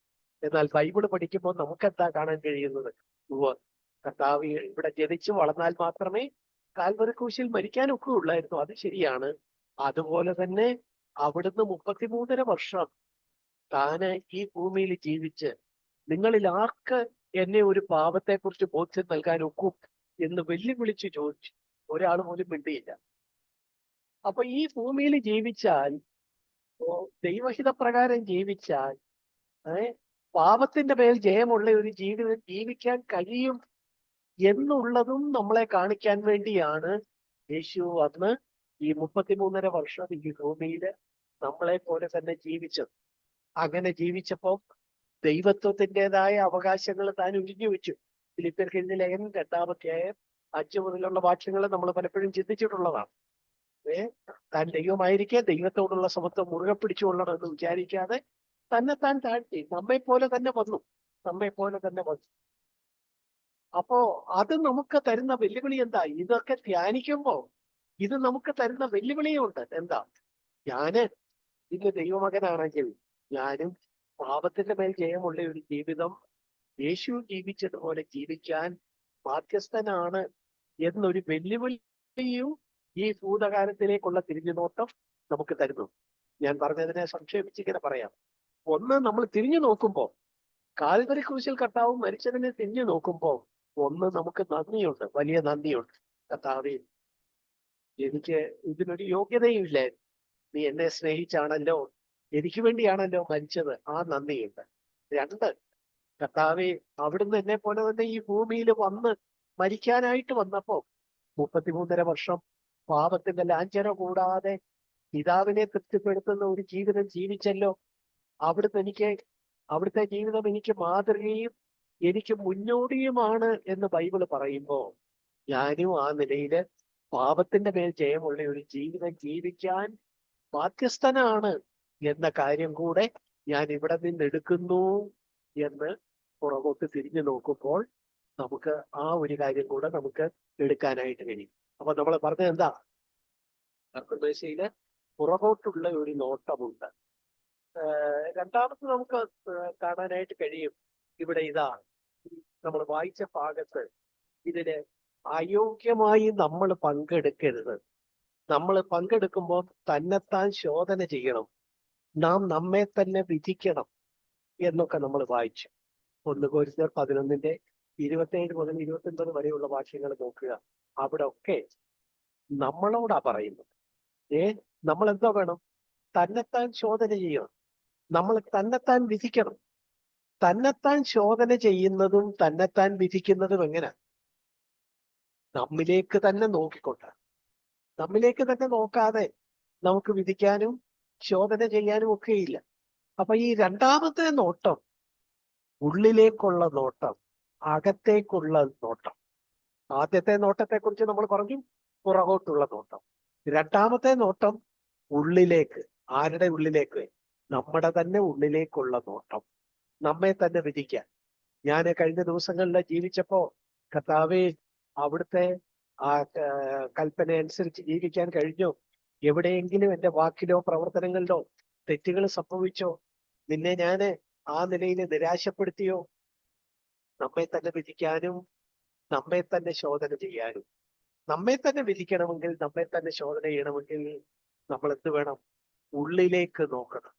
എന്നാൽ ബൈബിള് പഠിക്കുമ്പോൾ നമുക്കെന്താ കാണാൻ കഴിയുന്നത്? കർത്താവ് ഇവിടെ ജനിച്ചു വളർന്നാൽ മാത്രമേ കാൽവരി ക്രൂശിൽ മരിക്കാൻ ഒക്കെ ഉള്ളായിരുന്നു. അത് ശരിയാണ്. അതുപോലെ തന്നെ അവിടുന്ന് 33.5 വർഷം താന് ഈ ഭൂമിയിൽ ജീവിച്ച് നിങ്ങളിൽ ആർക്ക് എന്നെ ഒരു പാപത്തെക്കുറിച്ച് ബോധ്യം നൽകാൻ ഒക്കും എന്ന് വെല്ലുവിളിച്ച് ചോദിച്ചു. ഒരാൾ പോലും മിണ്ടിയില്ല. അപ്പൊ ഈ ഭൂമിയിൽ ജീവിച്ചാൽ, ദൈവഹിത പ്രകാരം ജീവിച്ചാൽ, പാപത്തിന്റെ മേൽ ജയമുള്ള ഒരു ജീവിതം ജീവിക്കാൻ കഴിയും എന്നുള്ളതും നമ്മളെ കാണിക്കാൻ വേണ്ടിയാണ് യേശു അന്ന് ഈ 33.5 വർഷം ഈ ഭൂമിയിൽ നമ്മളെ പോലെ തന്നെ ജീവിച്ചത്. അങ്ങനെ ജീവിച്ചപ്പോ ദൈവത്വത്തിൻ്റെതായ അവകാശങ്ങൾ താൻ ഒഴിഞ്ഞു വെച്ചു. ഫിലിപ്പിയർക്ക് എഴുതിയ ലേഖനം 2-5 മുതലുള്ള വാക്യങ്ങൾ നമ്മൾ പലപ്പോഴും ചിന്തിച്ചിട്ടുള്ളതാണ്. താൻ ദൈവമായിരിക്കെ ദൈവത്തോടുള്ള സമത്വം മുറുകെ പിടിച്ചുകൊള്ളണമെന്ന് വിചാരിക്കാതെ താൻ താഴ്ത്തി നമ്മെ പോലെ തന്നെ വന്നു. അപ്പോ അത് നമുക്ക് തരുന്ന വെല്ലുവിളി എന്താ? ഇതൊക്കെ ധ്യാനിക്കുമ്പോ ഇത് നമുക്ക് തരുന്ന വെല്ലുവിളിയുണ്ട്. എന്താ? ഞാന് ഇന്ന് ദൈവമകനാണെങ്കിൽ ഞാനും പാപത്തിന്റെ മേൽ ജയമുള്ള ഒരു ജീവിതം യേശു ജീവിച്ചതുപോലെ ജീവിക്കാൻ ബാധ്യസ്ഥനാണ് എന്നൊരു വെല്ലുവിളിയും ഈ ഭൂതകാലത്തിലേക്കുള്ള തിരിഞ്ഞുനോട്ടം നമുക്ക് തരുന്നു. ഞാൻ പറഞ്ഞതിനെ സംക്ഷേപിച്ചിങ്ങനെ പറയാം. ഒന്ന്, നമ്മൾ തിരിഞ്ഞു നോക്കുമ്പോൾ, കാൽവരി ക്രൂശിൽ കർത്താവ് മരിച്ചതിനെ തിരിഞ്ഞു നോക്കുമ്പോൾ, ഒന്ന് നമുക്ക് നന്ദിയുണ്ട്, വലിയ നന്ദിയുണ്ട്. കർത്താവേ, എനിക്ക് ഇതിനൊരു യോഗ്യതയുമില്ല, നീ എന്നെ സ്നേഹിച്ചാണല്ലോ, എനിക്ക് വേണ്ടിയാണല്ലോ മരിച്ചത്, ആ നന്ദിയുണ്ട്. 2, കർത്താവേ, അവിടുന്ന് എന്നെ പോലെ തന്നെ ഈ ഭൂമിയിൽ വന്ന് മരിക്കാനായിട്ട് വന്നപ്പോ 33.5 വർഷം പാപത്തിന്റെ ലാഞ്ചന കൂടാതെ പിതാവിനെ തൃപ്തിപ്പെടുത്തുന്ന ഒരു ജീവിതം ജീവിച്ചല്ലോ. അവിടുത്തെ ജീവിതം എനിക്ക് മാതൃകയും എനിക്ക് മുന്നോടിയുമാണ് എന്ന് ബൈബിള് പറയുമ്പോ ഞാനും ആ നിലയില് പാപത്തിന്റെ മേൽ ജയമുള്ള ഒരു ജീവിതം ജീവിക്കാൻ ബാധ്യസ്ഥനാണ് എന്ന കാര്യം കൂടെ ഞാൻ ഇവിടെ നിന്ന് എടുക്കുന്നു എന്ന് പുറകോട്ട് തിരിഞ്ഞു നോക്കുമ്പോൾ നമുക്ക് ആ ഒരു കാര്യം കൂടെ നമുക്ക് എടുക്കാനായിട്ട് കഴിയും. അപ്പൊ നമ്മൾ പറഞ്ഞത് എന്താ? കർത്തൃമേശയില് പുറകോട്ടുള്ള ഒരു നോട്ടമുണ്ട്. രണ്ടാമത് നമുക്ക് കാണാനായിട്ട് കഴിയും. ഇവിടെ ഇതാണ് നമ്മൾ വായിച്ച ഭാഗത്ത്, ഇതിന് അയോഗ്യമായി നമ്മൾ പങ്കെടുക്കരുത്. നമ്മൾ പങ്കെടുക്കുമ്പോൾ തന്നെത്താൻ ശോധന ചെയ്യണം, നാം നമ്മെ തന്നെ വിധിക്കണം എന്നൊക്കെ നമ്മൾ വായിച്ചു. 1 കൊരിന്ത്യർ 11:27 മുതൽ 29 വരെയുള്ള വാക്യങ്ങൾ നോക്കുക. അവിടെ ഒക്കെ നമ്മളോടാ പറയുന്നത്. നമ്മൾ എന്താ വേണം? തന്നെത്താൻ ശോധന ചെയ്യണം, നമ്മൾ തന്നെത്താൻ വിധിക്കണം. തന്നെത്താൻ ശോധന ചെയ്യുന്നതും തന്നെത്താൻ വിധിക്കുന്നതും എങ്ങനെ? നമ്മിലേക്ക് തന്നെ നോക്കിക്കൊണ്ട്. നമ്മിലേക്ക് തന്നെ നോക്കാതെ നമുക്ക് വിധിക്കാനും ശോധന ചെയ്യാനും ഒക്കെയില്ല. അപ്പൊ ഈ രണ്ടാമത്തെ നോട്ടം, ഉള്ളിലേക്കുള്ള നോട്ടം, അകത്തേക്കുള്ള നോട്ടം. ആദ്യത്തെ നോട്ടത്തെക്കുറിച്ച് നമ്മൾ പറഞ്ഞു, പുറകോട്ടുള്ള നോട്ടം. രണ്ടാമത്തെ നോട്ടം ഉള്ളിലേക്ക്. ആരുടെ ഉള്ളിലേക്ക്? നമ്മുടെ തന്നെ ഉള്ളിലേക്കുള്ള നോട്ടം, നമ്മെ തന്നെ വിധിക്കാൻ. ഞാൻ കഴിഞ്ഞ ദിവസങ്ങളിൽ ജീവിച്ചപ്പോ, കർത്താവേ, അവിടുത്തെ ആ കൽപ്പന അനുസരിച്ച് ജീവിക്കാൻ കഴിഞ്ഞോ? എവിടെയെങ്കിലും എന്റെ വാക്കിലോ പ്രവർത്തനങ്ങളിലോ തെറ്റുകൾ സംഭവിച്ചോ? നിന്നെ ഞാന് ആ നിലയിൽ നിരാശപ്പെടുത്തിയോ? നമ്മെ തന്നെ വിധിക്കാനും നമ്മെ തന്നെ ശോധന ചെയ്യാനും. നമ്മെ തന്നെ വിധിക്കണമെങ്കിൽ, നമ്മെ തന്നെ ശോധന ചെയ്യണമെങ്കിൽ നമ്മൾ എന്ത് വേണം? ഉള്ളിലേക്ക് നോക്കണം.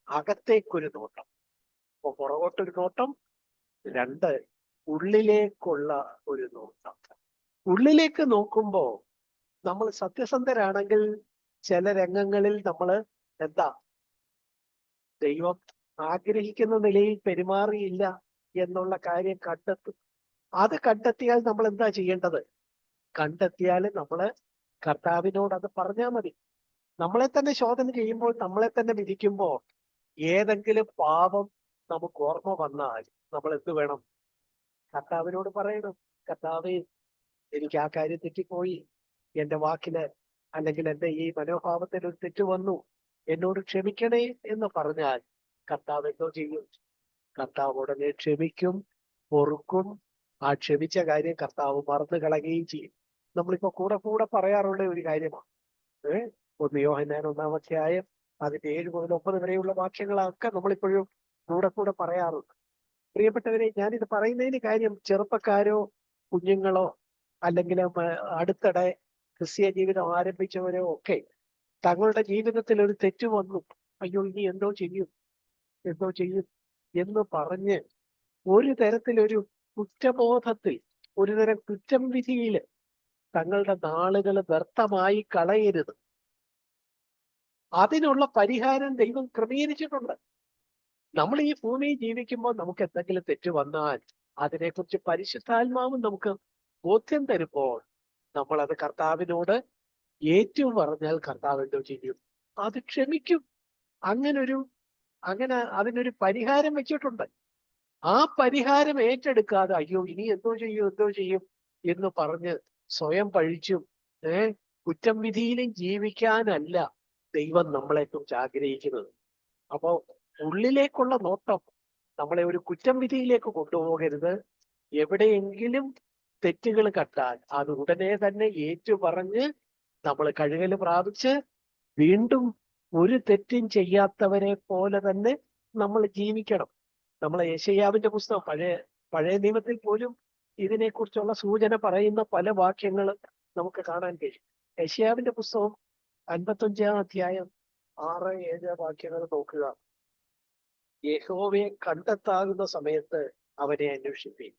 അകത്തേക്കൊരു നോട്ടം. അപ്പൊ പുറകോട്ടൊരു നോട്ടം. 2, ഉള്ളിലേക്കുള്ള ഒരു നോട്ടം. ഉള്ളിലേക്ക് നോക്കുമ്പോ നമ്മൾ സത്യസന്ധരാണെങ്കിൽ ചില രംഗങ്ങളിൽ നമ്മൾ എന്താ, ദൈവം ആഗ്രഹിക്കുന്ന നിലയിൽ പെരുമാറിയില്ല എന്നുള്ള കാര്യം കണ്ടെത്തും. അത് കണ്ടെത്തിയാൽ നമ്മൾ എന്താ ചെയ്യേണ്ടത്? കണ്ടെത്തിയാൽ നമ്മള് കർത്താവിനോട് അത് പറഞ്ഞാൽ മതി. നമ്മളെ തന്നെ ശോധന ചെയ്യുമ്പോൾ, നമ്മളെ തന്നെ വിധിക്കുമ്പോൾ ഏതെങ്കിലും പാപം നമുക്ക് ഓർമ്മ വന്നാൽ നമ്മൾ എന്ത് വേണം? കർത്താവിനോട് പറയണം, കർത്താവേ, എനിക്ക് ആ കാര്യം തെറ്റിപ്പോയി, എന്റെ വാക്കില് അല്ലെങ്കിൽ എന്റെ ഈ മനോഭാവത്തിൽ ഒരു തെറ്റ് വന്നു, എന്നോട് ക്ഷമിക്കണേ എന്ന് പറഞ്ഞാൽ കർത്താവ് എന്തോ ചെയ്യും? കർത്താവ് ഉടനെ ക്ഷമിക്കും, പൊറുക്കും. ആ ക്ഷമിച്ച കാര്യം കർത്താവ് മറന്നു കളയുകയും ചെയ്യും. നമ്മളിപ്പോ കൂടെ കൂടെ പറയാറുള്ള ഒരു കാര്യമാണ്. 1 യോഹന്നാൻ 1-ാം അധ്യായം അതിന്റെ 7 മുതൽ 9 വരെയുള്ള വാക്യങ്ങളൊക്കെ നമ്മളിപ്പോഴും കൂടെ കൂടെ പറയാറുണ്ട്. പ്രിയപ്പെട്ടവരെ, ഞാനിത് പറയുന്നതിന് കാര്യം ചെറുപ്പക്കാരോ കുഞ്ഞുങ്ങളോ അല്ലെങ്കിൽ അടുത്തിടെ ക്രിസ്തീയ ജീവിതം ആരംഭിച്ചവരോ ഒക്കെ തങ്ങളുടെ ജീവിതത്തിൽ ഒരു തെറ്റ് വന്നു, അയ്യോ ഇനി എന്തോ ചെയ്യും എന്ന് പറഞ്ഞ് ഒരു തരത്തിലൊരു കുറ്റബോധത്തിൽ, ഒരു തരം കുറ്റം വിധിയില് തങ്ങളുടെ നാളുകൾ വ്യർത്ഥമായി കളയരുത്. അതിനുള്ള പരിഹാരം ദൈവം ക്രമീകരിച്ചിട്ടുണ്ട്. നമ്മൾ ഈ ഭൂമിയിൽ ജീവിക്കുമ്പോൾ നമുക്ക് എന്തെങ്കിലും തെറ്റ് വന്നാൽ അതിനെക്കുറിച്ച് പരിശുദ്ധാത്മാവ് നമുക്ക് ബോധ്യം തരുമ്പോൾ നമ്മൾ അത് കർത്താവിനോട് ഏറ്റു പറഞ്ഞാൽ കർത്താവ് എന്തോ ചെയ്യും? അത് ക്ഷമിക്കും. അങ്ങനെ അതിനൊരു പരിഹാരം വെച്ചിട്ടുണ്ട്. ആ പരിഹാരം ഏറ്റെടുക്കാതെ അയ്യോ ഇനി എന്തോ ചെയ്യും എന്ന് പറഞ്ഞ് സ്വയം പഴിച്ചും കുറ്റം വിധിയിലും ജീവിക്കാനല്ല ദൈവം നമ്മളെ കുറിച്ച് ആഗ്രഹിക്കുന്നത്. അപ്പോ ഉള്ളിലേക്കുള്ള നോട്ടം നമ്മളെ ഒരു കുറ്റം വിധിയിലേക്ക് കൊണ്ടുപോകരുത്. എവിടെയെങ്കിലും തെറ്റുകൾ കണ്ടാൽ അത് ഉടനെ തന്നെ ഏറ്റു പറഞ്ഞ് നമ്മൾ കഴുകൽ പ്രാപിച്ച് വീണ്ടും ഒരു തെറ്റും ചെയ്യാത്തവരെ പോലെ തന്നെ നമ്മൾ ജീവിക്കണം. നമ്മളെ യെശയ്യാവിന്റെ പുസ്തകം, പഴയ നിയമത്തിൽ പോലും ഇതിനെക്കുറിച്ചുള്ള സൂചന പറയുന്ന പല വാക്യങ്ങൾ നമുക്ക് കാണാൻ കഴിയും. യെശയ്യാവിന്റെ പുസ്തകം 55-ാം അധ്യായം 6-7 വാക്യങ്ങൾ നോക്കുക. യഹോവയെ കണ്ടെത്താവുന്ന സമയത്ത് അവനെ അന്വേഷിപ്പീൻ.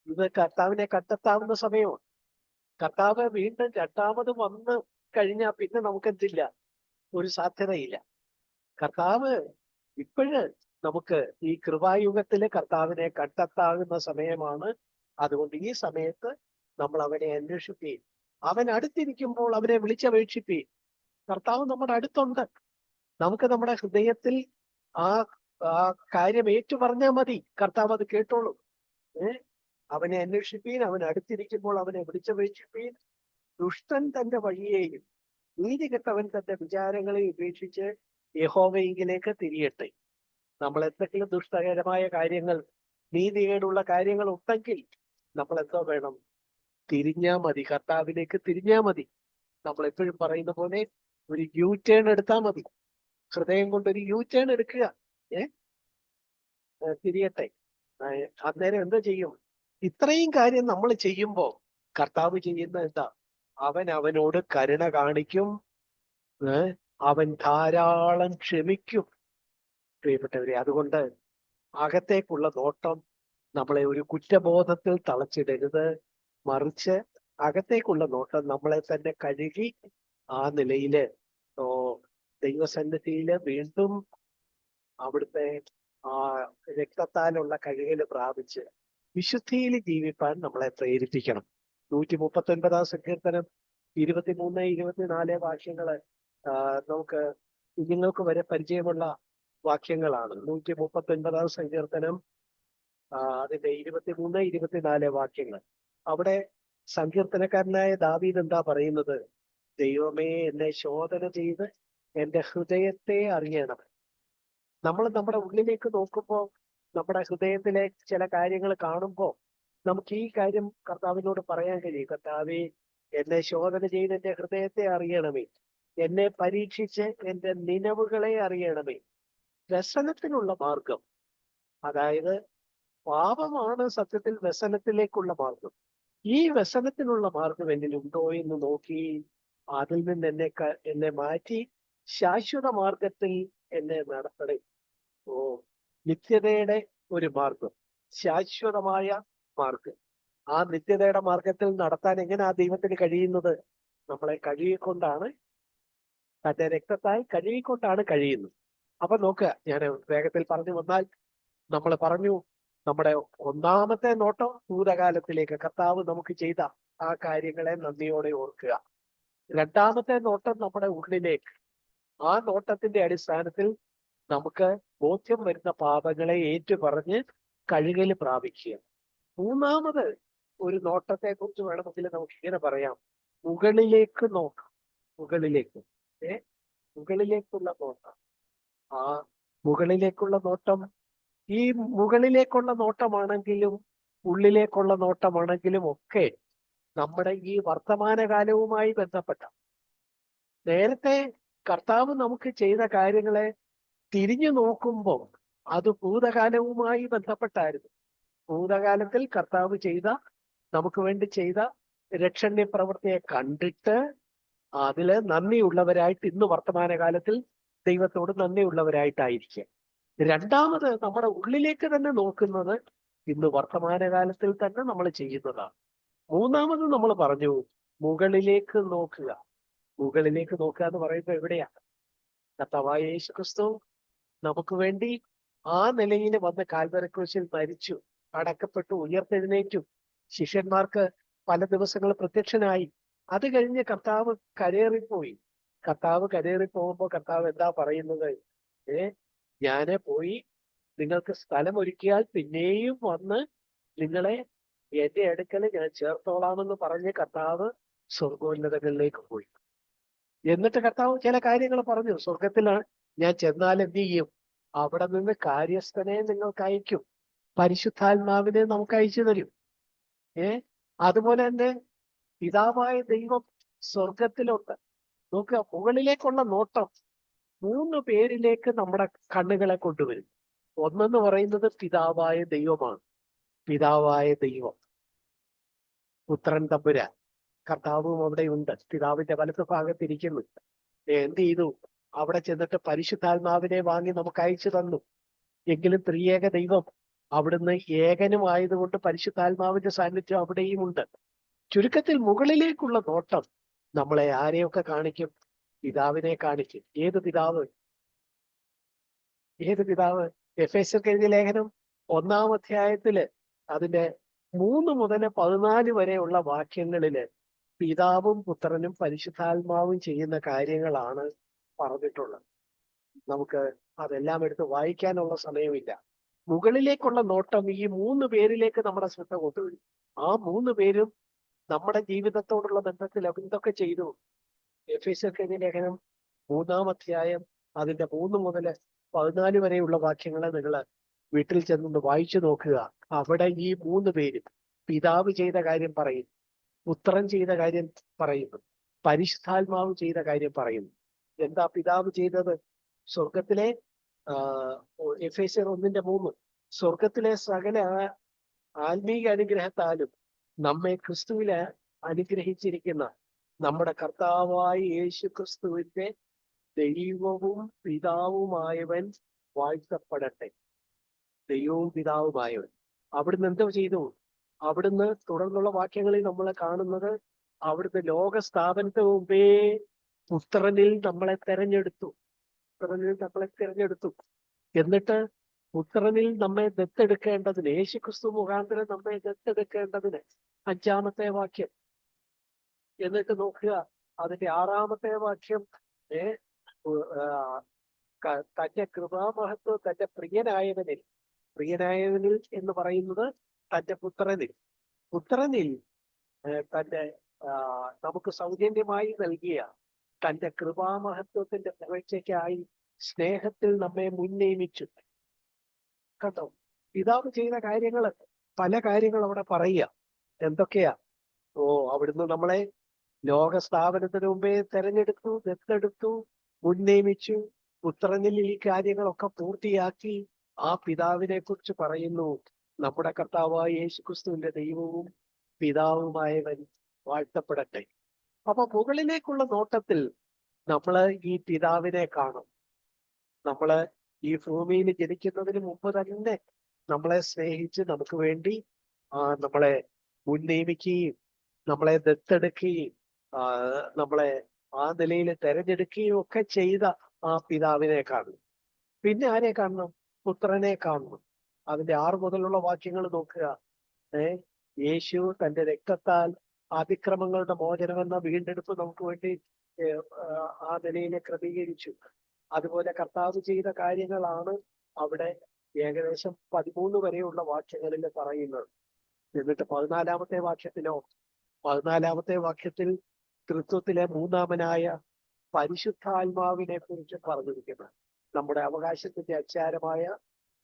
ഇത് കർത്താവിനെ കണ്ടെത്താവുന്ന സമയമാണ്. കർത്താവ് വീണ്ടും രണ്ടാമത് വന്ന് കഴിഞ്ഞാൽ പിന്നെ നമുക്കെന്തില്ല? ഒരു സാധ്യതയില്ല. കർത്താവ് ഇപ്പോഴ് നമുക്ക് ഈ കൃപായുഗത്തില് കർത്താവിനെ കണ്ടെത്താവുന്ന സമയമാണ്. അതുകൊണ്ട് ഈ സമയത്ത് നമ്മൾ അവനെ അന്വേഷിപ്പീൻ. അവൻ അടുത്തിരിക്കുമ്പോൾ അവനെ വിളിച്ചപേക്ഷിപ്പീൻ. കർത്താവ് നമ്മുടെ അടുത്തുണ്ട്. നമുക്ക് നമ്മുടെ ഹൃദയത്തിൽ ആ കാര്യം ഏറ്റു പറഞ്ഞാൽ മതി, കർത്താവ് അത് കേട്ടോളും. അവനെ അന്വേഷിപ്പീൻ, അവൻ അടുത്തിരിക്കുമ്പോൾ അവനെ വിളിച്ചപേക്ഷിപ്പീൻ. ദുഷ്ടൻ തന്റെ വഴിയെയും നീതികെട്ടവൻ തന്റെ വിചാരങ്ങളെയും ഉപേക്ഷിച്ച് യഹോവയിലേക്ക് തിരിയട്ടെ. നമ്മൾ എന്തെങ്കിലും ദുഷ്ടകരമായ കാര്യങ്ങൾ, നീതികേടുള്ള കാര്യങ്ങൾ ഉണ്ടെങ്കിൽ നമ്മൾ എന്തോ വേണം? തിരിഞ്ഞാ മതി, കർത്താവിലേക്ക് തിരിഞ്ഞാ മതി. നമ്മൾ എപ്പോഴും പറയുന്ന പോലെ ഒരു യു ടേൺ എടുത്താൽ മതി. ഹൃദയം കൊണ്ടൊരു യു ടേൺ എടുക്കുക. തിരിയട്ടെ. അന്നേരം എന്താ ചെയ്യും? ഇത്രയും കാര്യം നമ്മൾ ചെയ്യുമ്പോ കർത്താവ് ചെയ്യുന്ന എന്താ? അവനോട് കരുണ കാണിക്കും, അവൻ ധാരാളം ക്ഷമിക്കും. പ്രിയപ്പെട്ടവരെ, അതുകൊണ്ട് അകത്തേക്കുള്ള നോട്ടം നമ്മളെ ഒരു കുറ്റബോധത്തിൽ തളച്ചിടരുത്. മറിച്ച് അകത്തേക്കുള്ള നോട്ടം നമ്മളെ തന്നെ കഴുകി ആ നിലയില് ദൈവസന്നിധിയില് വീണ്ടും അവിടുത്തെ ആ രക്തത്താലുള്ള കഴുകല് പ്രാപിച്ച് വിശുദ്ധിയിൽ ജീവിപ്പാൻ നമ്മളെ പ്രേരിപ്പിക്കണം. 139-ാം സങ്കീർത്തനം 23, 24 വാക്യങ്ങള് നമുക്ക് കുഞ്ഞുങ്ങൾക്ക് വരെ പരിചയമുള്ള വാക്യങ്ങളാണ്. 139-ാം സങ്കീർത്തനം അതിന്റെ 23, 24 വാക്യങ്ങൾ. അവിടെ സങ്കീർത്തനക്കാരനായ ദാവീദ് എന്താ പറയുന്നത്? ദൈവമേ, എന്നെ ശോധന ചെയ്ത് എന്റെ ഹൃദയത്തെ അറിയണം. നമ്മൾ നമ്മുടെ ഉള്ളിലേക്ക് നോക്കുമ്പോൾ, നമ്മുടെ ഹൃദയത്തിലെ ചില കാര്യങ്ങൾ കാണുമ്പോൾ നമുക്ക് ഈ കാര്യം കർത്താവിനോട് പറയാൻ കഴിയും. കർത്താവേ, എന്നെ ശോധന ചെയ്ത് എന്റെ ഹൃദയത്തെ അറിയണമേ, എന്നെ പരീക്ഷിച്ച് എന്റെ നിലവുകളെ അറിയണമേ. വ്യസനത്തിനുള്ള മാർഗം, അതായത് പാപമാണ് സത്യത്തിൽ വ്യസനത്തിലേക്കുള്ള മാർഗം. ഈ വ്യസനത്തിനുള്ള മാർഗം എന്നിലുണ്ടോ എന്ന് നോക്കി അതിൽ നിന്ന് എന്നെ മാറ്റി ശാശ്വത മാർഗത്തിൽ എന്നെ നടത്തണേ. നിത്യതയുടെ ഒരു മാർഗം, ശാശ്വതമായ മാർഗം. ആ നിത്യതയുടെ മാർഗത്തിൽ നടത്താൻ എങ്ങനെ ആ ദൈവത്തിന് കഴിയുന്നത്? നമ്മളെ കഴുകിക്കൊണ്ടാണ്, തന്റെ രക്തത്താൽ കഴുകിക്കൊണ്ടാണ് കഴിയുന്നത്. അപ്പൊ നോക്കുക, ഞാൻ വേഗത്തിൽ പറഞ്ഞു വന്നാൽ, നമ്മൾ പറഞ്ഞു, നമ്മുടെ ഒന്നാമത്തെ നോട്ടം ഭൂതകാലത്തിലേക്ക്, കർത്താവ് നമുക്ക് ചെയ്ത ആ കാര്യങ്ങളെ നന്ദിയോടെ ഓർക്കുക. രണ്ടാമത്തെ നോട്ടം നമ്മുടെ ഉള്ളിലേക്ക്, ആ നോട്ടത്തിന്റെ അടിസ്ഥാനത്തിൽ നമുക്ക് ബോധ്യം വരുന്ന പാപങ്ങളെ ഏറ്റുപറഞ്ഞ് കഴുകൽ പ്രാപിക്കുക. മൂന്നാമത് ഒരു നോട്ടത്തെ കുറിച്ച് വേണമെങ്കിൽ നമുക്ക് ഇങ്ങനെ പറയാം, മുകളിലേക്ക് നോക്കാം. മുകളിലേക്ക് മുകളിലേക്കുള്ള നോട്ടം. ആ മുകളിലേക്കുള്ള നോട്ടം, ഈ മുകളിലേക്കുള്ള നോട്ടമാണെങ്കിലും ഉള്ളിലേക്കുള്ള നോട്ടമാണെങ്കിലും ഒക്കെ നമ്മുടെ ഈ വർത്തമാനകാലവുമായി ബന്ധപ്പെട്ട, നേരത്തെ കർത്താവ് നമുക്ക് ചെയ്ത കാര്യങ്ങളെ തിരിഞ്ഞു നോക്കുമ്പോൾ അത് ഭൂതകാലവുമായി ബന്ധപ്പെട്ടായിരുന്നു. ഭൂതകാലത്തിൽ കർത്താവ് ചെയ്ത, നമുക്ക് വേണ്ടി ചെയ്ത രക്ഷണ്യ പ്രവൃത്തിയെ കണ്ടിട്ട് അതില് നന്ദിയുള്ളവരായിട്ട് ഇന്ന് വർത്തമാനകാലത്തിൽ ദൈവത്തോട് നന്ദിയുള്ളവരായിട്ടായിരിക്കുക. രണ്ടാമത് നമ്മുടെ ഉള്ളിലേക്ക് തന്നെ നോക്കുന്നത് ഇന്ന് വർത്തമാനകാലത്തിൽ തന്നെ നമ്മൾ ചെയ്യുന്നതാണ്. മൂന്നാമത് നമ്മൾ പറഞ്ഞു മുകളിലേക്ക് നോക്കുക. മുകളിലേക്ക് നോക്കുക എന്ന് പറയുമ്പോൾ എവിടെയാ? കർത്താവായ യേശു ക്രിസ്തു നമുക്ക് വേണ്ടി ആ നിലയിൽ വന്ന് കാൽവരി ക്രൂശിൽ മരിച്ചു, അടക്കപ്പെട്ടു, ഉയർത്തെഴുന്നേറ്റു, ശിഷ്യന്മാർക്ക് പല ദിവസങ്ങൾ പ്രത്യക്ഷനായി. അത് കഴിഞ്ഞ് കർത്താവ് കരേറിപ്പോയി. കർത്താവ് കരേറിപ്പോകുമ്പോൾ കർത്താവ് എന്താ പറയുന്നത്? ഞാന് പോയി നിങ്ങൾക്ക് സ്ഥലം ഒരുക്കിയാൽ പിന്നെയും വന്ന് നിങ്ങളെ എന്റെ അടുക്കൽ ഞാൻ ചേർത്തോളാമെന്ന് പറഞ്ഞ് കർത്താവ് സ്വർഗോന്നതങ്ങളിലേക്ക് പോയി. എന്നിട്ട് കർത്താവ് ചില കാര്യങ്ങൾ പറഞ്ഞു. സ്വർഗത്തിലാണ് ഞാൻ ചെന്നാൽ എന്ത് ചെയ്യും? അവിടെ നിന്ന് കാര്യസ്ഥനെ നിങ്ങൾക്ക് അയക്കും, പരിശുദ്ധാത്മാവിനെ നമുക്ക് അയച്ചു തരും. അതുപോലെ തന്നെ പിതാവായ ദൈവം സ്വർഗത്തിലുണ്ട്. നോക്കുക, മുകളിലേക്കുള്ള നോട്ടം 3 പേരിലേക്ക് നമ്മുടെ കണ്ണുകളെ കൊണ്ടുവരും. ഒന്നെന്ന് പറയുന്നത് പിതാവായ ദൈവമാണ്. പിതാവായ ദൈവം, പുത്രൻ തമ്പുരാൻ, കർത്താവും അവിടെ ഉണ്ട്, പിതാവിന്റെ വലത്ത് ഭാഗത്തിരിക്കുന്നു. എന്ത് ചെയ്തു? അവിടെ ചെന്നിട്ട് പരിശുദ്ധാത്മാവിനെ വാങ്ങി നമുക്ക് അയച്ചു തന്നു. എങ്കിലും ത്രിയേക ദൈവം അവിടുന്ന് ഏകനുമായതുകൊണ്ട് പരിശുദ്ധാത്മാവിന്റെ സാന്നിധ്യം അവിടെയും ഉണ്ട്. ചുരുക്കത്തിൽ മുകളിലേക്കുള്ള നോട്ടം നമ്മളെ ആരെയൊക്കെ കാണിക്കും? പിതാവിനെ കാണിക്കും. ഏത് പിതാവ്? ഏത് പിതാവ്? എഫേസ്യർക്ക് എഴുതിയ ലേഖനം 1-ാം അധ്യായത്തില് അതിന്റെ 3 മുതൽ 14 വരെയുള്ള വാക്യങ്ങളില് പിതാവും പുത്രനും പരിശുദ്ധാത്മാവും ചെയ്യുന്ന കാര്യങ്ങളാണ് പറഞ്ഞിട്ടുള്ളത്. നമുക്ക് അതെല്ലാം എടുത്ത് വായിക്കാനുള്ള സമയമില്ല. മുകളിലേക്കുള്ള നോട്ടം ഈ 3 പേരിലേക്ക് നമ്മുടെ ശ്രദ്ധ കൊണ്ടുവരും. ആ 3 പേരും നമ്മുടെ ജീവിതത്തോടുള്ള ബന്ധത്തിൽ എന്തൊക്കെ ചെയ്തു? എഫേസ്യർക്ക് എഴുതിയ ലേഖനം 3-ാം അധ്യായം അതിന്റെ 3 മുതൽ 14 വരെയുള്ള വാക്യങ്ങളെ നിങ്ങൾ വീട്ടിൽ ചെന്നൊന്ന് വായിച്ചു നോക്കുക. അവിടെ ഈ 3 പേരും പിതാവ് ചെയ്ത കാര്യം പറയുന്നു, പുത്രൻ ചെയ്ത കാര്യം പറയുന്നു, പരിശുദ്ധാത്മാവ് ചെയ്ത കാര്യം പറയുന്നു. എന്താ പിതാവ് ചെയ്തത്? സ്വർഗത്തിലെ എഫേസ്യർ 1:3 സ്വർഗത്തിലെ സകല ആത്മീക അനുഗ്രഹത്താലും നമ്മെ ക്രിസ്തുവില് അനുഗ്രഹിച്ചിരിക്കുന്ന നമ്മുടെ കർത്താവായ യേശു ക്രിസ്തുവിന്റെ ദൈവവും പിതാവുമായവൻ വാഴ്ത്തപ്പെടട്ടെ. ദൈവവും പിതാവുമായവൻ. അവിടുന്ന് എന്തോ ചെയ്തു? അവിടുന്ന് തുടർന്നുള്ള വാക്യങ്ങളിൽ നമ്മൾ കാണുന്നത്, അവിടുത്തെ ലോക സ്ഥാപനത്തിന് മുമ്പേ പുത്രനിൽ നമ്മളെ തെരഞ്ഞെടുത്തു. എന്നിട്ട് പുത്രനിൽ നമ്മെ ദത്തെടുക്കേണ്ടതിന്, യേശുക്രിസ്തു മുഖാന്തരം നമ്മെ ദത്തെടുക്കേണ്ടതിന് 5-ാമത്തെ വാക്യം. എന്നിട്ട് നോക്കുക, അതിന്റെ 6-ാമത്തെ വാക്യം, തന്റെ കൃപാമഹത്വം തന്റെ പ്രിയനായവനിൽ എന്ന് പറയുന്നത് തന്റെ പുത്രനിൽ തന്റെ നമുക്ക് സൗജന്യമായി നൽകിയ തന്റെ കൃപാമഹത്വത്തിന്റെ പുകഴ്ചയ്ക്കായി സ്നേഹത്തിൽ നമ്മെ മുൻനിയമിച്ചു. കേട്ടോ, പിതാവ് ചെയ്ത കാര്യങ്ങൾ, പല കാര്യങ്ങൾ അവിടെ പറയുക. എന്തൊക്കെയാ? അവിടുന്ന് നമ്മളെ ലോക സ്ഥാപനത്തിന് മുമ്പേ തെരഞ്ഞെടുത്തു, ദത്തെടുത്തു, മുൻനിയമിച്ചു. പുത്രനിൽ ഈ കാര്യങ്ങളൊക്കെ പൂർത്തിയാക്കി. ആ പിതാവിനെ കുറിച്ച് പറയുന്നു, നമ്മുടെ കർത്താവായ യേശുക്രിസ്തുവിന്റെ ദൈവവും പിതാവുമായവൻ വാഴ്ത്തപ്പെടട്ടെ. അപ്പൊ മുകളിലേക്കുള്ള നോട്ടത്തിൽ നമ്മള് ഈ പിതാവിനെ കാണും. നമ്മള് ഈ ഭൂമിയിൽ ജനിക്കുന്നതിന് മുമ്പ് തന്നെ നമ്മളെ സ്നേഹിച്ച് നമുക്ക് വേണ്ടി നമ്മളെ മുൻനിയമിക്കുകയും നമ്മളെ ദത്തെടുക്കുകയും നമ്മളെ ആ നിലയിൽ തെരഞ്ഞെടുക്കുകയും ഒക്കെ ചെയ്ത ആ പിതാവിനെ കാണണം. പിന്നെ ആരെ കാണണം? പുത്രനെ കാണണം. അതിന്റെ 6 മുതലുള്ള വാക്യങ്ങൾ നോക്കുക. യേശു തന്റെ രക്തത്താൽ അതിക്രമങ്ങളുടെ മോചനം എന്ന വീണ്ടെടുപ്പ് നമുക്ക് വേണ്ടി ആ നിലയിലെ ക്രമീകരിച്ചു. അതുപോലെ കർത്താവ് ചെയ്ത കാര്യങ്ങളാണ് അവിടെ ഏകദേശം 13 വരെയുള്ള വാക്യങ്ങളിൽ പറയുന്നത്. എന്നിട്ട് 14-ാമത്തെ വാക്യത്തിൽ തൃത്വത്തിലെ മൂന്നാമനായ പരിശുദ്ധാത്മാവിനെ കുറിച്ച് പറഞ്ഞിരിക്കുന്നത്. നമ്മുടെ അവകാശത്തിന്റെ അച്ചാരമായ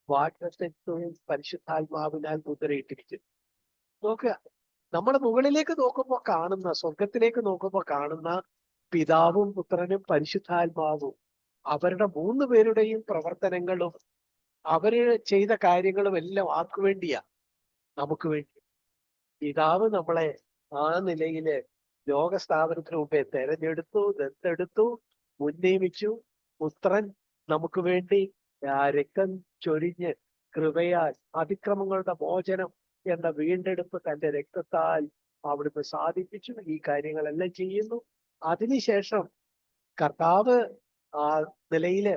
വാഗ്ദത്തത്വവും പരിശുദ്ധാത്മാവിനാൽ മുദ്രയിട്ടിരിക്കുന്നു. നോക്കുക, നമ്മുടെ മുകളിലേക്ക് നോക്കുമ്പോൾ കാണുന്ന, സ്വർഗത്തിലേക്ക് നോക്കുമ്പോൾ കാണുന്ന പിതാവും പുത്രനും പരിശുദ്ധാത്മാവും അവരുടെ 3 പേരുടെയും പ്രവർത്തനങ്ങളും അവര് ചെയ്ത കാര്യങ്ങളും എല്ലാം ആർക്കു വേണ്ടിയാ? നമുക്ക് വേണ്ടി. പിതാവ് നമ്മളെ ആ നിലയില് ലോകസ്ഥാപനത്തിന് മുമ്പേ തെരഞ്ഞെടുത്തു, ദത്തെടുത്തു, മുൻനിയമിച്ചു. പുത്രൻ നമുക്ക് വേണ്ടി രക്തം ചൊരിഞ്ഞ് കൃപയാൽ അതിക്രമങ്ങളുടെ മോചനം എന്ന വീണ്ടെടുപ്പ് തന്റെ രക്തത്താൽ അവിടുന്ന് സാധിപ്പിച്ചു. ഈ കാര്യങ്ങളെല്ലാം ചെയ്യുന്നു. അതിനുശേഷം കർത്താവ് ആ നിലയില്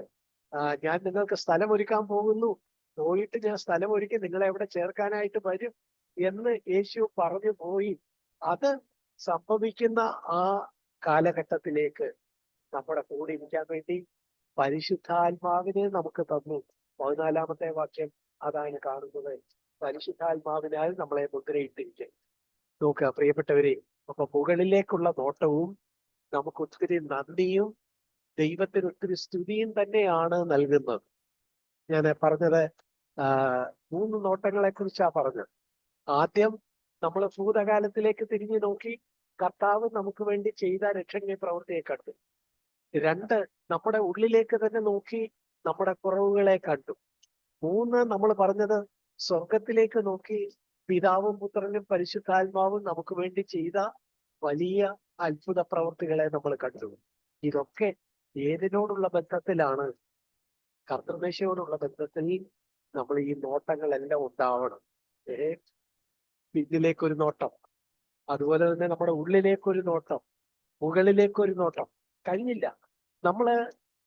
ഞാൻ നിങ്ങൾക്ക് സ്ഥലം ഒരുക്കാൻ പോകുന്നു, പോയിട്ട് ഞാൻ സ്ഥലം ഒരുക്കി നിങ്ങളെ എവിടെ ചേർക്കാനായിട്ട് വരും എന്ന് യേശു പറഞ്ഞു പോയി. അത് സംഭവിക്കുന്ന ആ കാലഘട്ടത്തിലേക്ക് നമ്മുടെ കൂടെ ഇരിക്കാൻ വേണ്ടി പരിശുദ്ധാത്മാവിനെ നമുക്ക് തന്നു. 14-ാമത്തെ വാക്യം അതാണ് കാണുന്നത്. പരിശുദ്ധാത്മാവിനാൽ നമ്മളെ മുദ്രയിട്ടിരിക്കും. നോക്കുക പ്രിയപ്പെട്ടവരെ, അപ്പൊ മുകളിലേക്കുള്ള നോട്ടവും നമുക്ക് ഒത്തിരി നന്ദിയും ദൈവത്തിന് ഒത്തിരി സ്തുതിയും തന്നെയാണ് നൽകുന്നത്. ഞാൻ പറഞ്ഞത് 3 നോട്ടങ്ങളെ കുറിച്ചാ പറഞ്ഞത്. ആദ്യം നമ്മൾ ഭൂതകാലത്തിലേക്ക് തിരിഞ്ഞു നോക്കി കർത്താവ് നമുക്ക് വേണ്ടി ചെയ്ത രക്ഷണീയ പ്രവൃത്തിയെ കണ്ടു. 2, നമ്മുടെ ഉള്ളിലേക്ക് തന്നെ നോക്കി നമ്മുടെ കുറവുകളെ കണ്ടു. 3, നമ്മൾ പറഞ്ഞത് സ്വർഗത്തിലേക്ക് നോക്കി പിതാവും പുത്രനും പരിശുദ്ധാത്മാവും നമുക്ക് വേണ്ടി ചെയ്ത വലിയ അത്ഭുത പ്രവൃത്തികളെ നമ്മൾ കണ്ടു. ഇതൊക്കെ ഏതിനോടുള്ള ബന്ധത്തിലാണ്? കർത്തൃമേശയോടുള്ള ബന്ധത്തിൽ നമ്മൾ ഈ നോട്ടങ്ങളെല്ലാം ഉണ്ടാവണം. പിന്നിലേക്കൊരു നോട്ടം, അതുപോലെ തന്നെ നമ്മുടെ ഉള്ളിലേക്കൊരു നോട്ടം, മുകളിലേക്കൊരു നോട്ടം. കഴിഞ്ഞില്ല.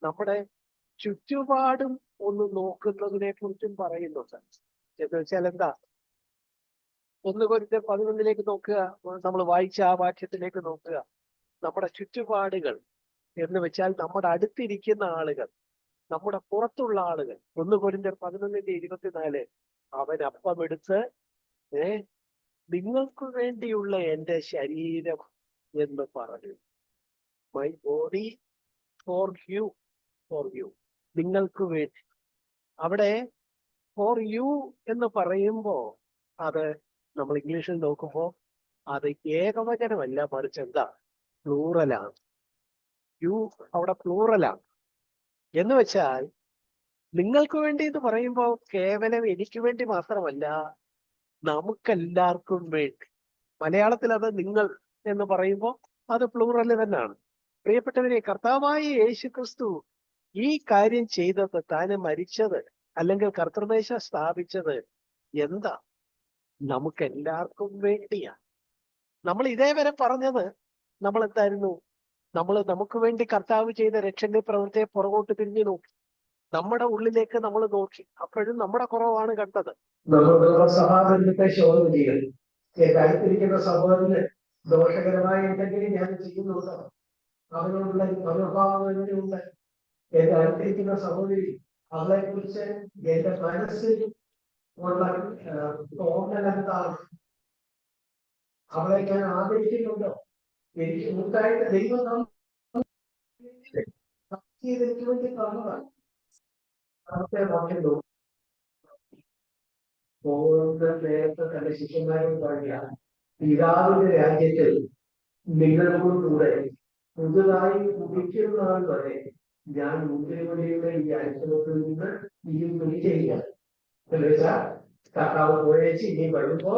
നമ്മുടെ ചുറ്റുപാടും ഒന്ന് നോക്കുന്നതിനെ കുറിച്ചും പറയുന്നുണ്ട്. എന്ന് വെച്ചാൽ എന്താ? 1 Corinthians 11 നോക്കുക. നമ്മൾ വായിച്ച ആ വാക്യത്തിലേക്ക് നോക്കുക. നമ്മുടെ ചുറ്റുപാടുകൾ എന്ന് വെച്ചാൽ നമ്മുടെ അടുത്തിരിക്കുന്ന ആളുകൾ, നമ്മുടെ പുറത്തുള്ള ആളുകൾ. 1 Corinthians 11:24 അവൻ അപ്പമെടുത്ത് നിങ്ങൾക്ക് വേണ്ടിയുള്ള എൻ്റെ ശരീരം എന്ന് പറഞ്ഞു. My body for you, for you, നിങ്ങൾക്ക് വേണ്ടി. അവിടെ ഫോർ യു എന്ന് പറയുമ്പോ അത് നമ്മൾ ഇംഗ്ലീഷിൽ നോക്കുമ്പോൾ അത് ഏകവചനമല്ല, മറിച്ച് എന്താ? പ്ലൂറലാണ്. യു അവിടെ പ്ലൂറലാണ്. എന്ന് വെച്ചാൽ നിങ്ങൾക്ക് വേണ്ടി എന്ന് പറയുമ്പോൾ കേവലം എനിക്ക് വേണ്ടി മാത്രമല്ല, നമുക്കെല്ലാവർക്കും വേണ്ടി. മലയാളത്തിൽ അത് നിങ്ങൾ എന്ന് പറയുമ്പോൾ അത് പ്ലൂറൽ തന്നെയാണ്. പ്രിയപ്പെട്ടവരെ, കർത്താവായ യേശുക്രിസ്തു ഈ കാര്യം ചെയ്തത്, താന് മരിച്ചത് അല്ലെങ്കിൽ കർത്തൃമേശ സ്ഥാപിച്ചത് എന്താ? നമുക്കെല്ലാവർക്കും വേണ്ടിയാണ്. നമ്മൾ ഇതേവരെ പറഞ്ഞത് നമ്മൾ എന്തായിരുന്നു? നമുക്ക് വേണ്ടി കർത്താവ് ചെയ്ത രക്ഷണീയ പ്രവൃത്തിയെ പുറകോട്ട് തിരിഞ്ഞു നോക്കി. നമ്മുടെ ഉള്ളിലേക്ക് നമ്മൾ നോക്കി. അപ്പോഴും നമ്മുടെ കുറവാണ് കണ്ടത്. നമ്മുടെ സഹോദരത്തെ ശോധന ചെയ്യൽ, അടുത്തിരിക്കുന്ന സഹോദരന് ദോഷകരമായ എന്തെങ്കിലും ഞാൻ ചെയ്യുന്നുണ്ടോ? അവനോടുള്ള മനോഭാവം ഉണ്ട്. എന്റെ അടുത്തിരിക്കുന്ന സഹോദരി, അവളെ കുറിച്ച് എന്റെ മനസ്സിൽ ഉള്ള തോന്നൽ എന്താണ്? അവളെ ഞാൻ ആദരിക്കുന്നുണ്ടോ? എനിക്ക് മുൻകായിട്ട് ദൈവം എനിക്ക് വേണ്ടി തന്നതാണ്. അവത്തെ വാക്കുണ്ടോ? നേരത്തെ തന്റെ ശിഷ്യന്മാരും പറയുക, പിതാവിന്റെ രാജ്യത്തിൽ നിങ്ങളോടുകൂടെ പുതുതായി ഉദിക്കുന്ന നാൾ വരെ ഞാൻ മുദ്രമണിയുടെ ഈ അനുഭവത്തിൽ നിന്ന് ഇനിയും പിടിച്ചിരിക്കാം. എന്ന് വെച്ചാൽ കർത്താവ് പോയേച്ച് ഇനി വരുമ്പോ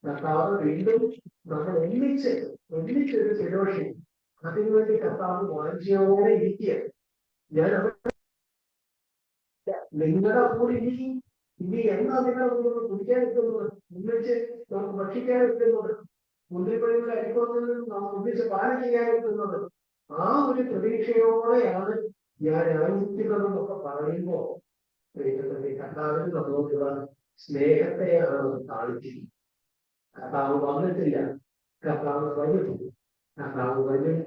കർത്താവ് വീണ്ടും നമ്മൾ ഒന്നിച്ചൊരു ഫെലോഷി, അതിനുവേണ്ടി കർത്താവ് വാഞ്ചയോടെ ഇരിക്കുക. ഞാൻ നിങ്ങളുടെ കൂടെ ഇനി എന്നാ നിങ്ങൾ കുടിക്കാൻ എത്തുന്നത്, ഒന്നിച്ച് നമുക്ക് ഭക്ഷിക്കാൻ എത്തുന്നത്, മുന്തിരിപ്പള്ളിയുടെ അനുഭവത്തിൽ നാം ഒന്നിച്ച് പാലം ചെയ്യാൻ എത്തുന്നത്, ആ ഒരു പ്രതീക്ഷയോടെയാണ് ഞാൻ ആയിരിക്കുന്നതെന്നൊക്കെ പറയുമ്പോ കർത്താവിന് നമ്മളോടുള്ള സ്നേഹത്തെയാണ് കാണിച്ചിരിക്കുന്നത്. കർത്താവ് വന്നിട്ടില്ല, കർത്താവ് വരും, കർത്താവ് വരും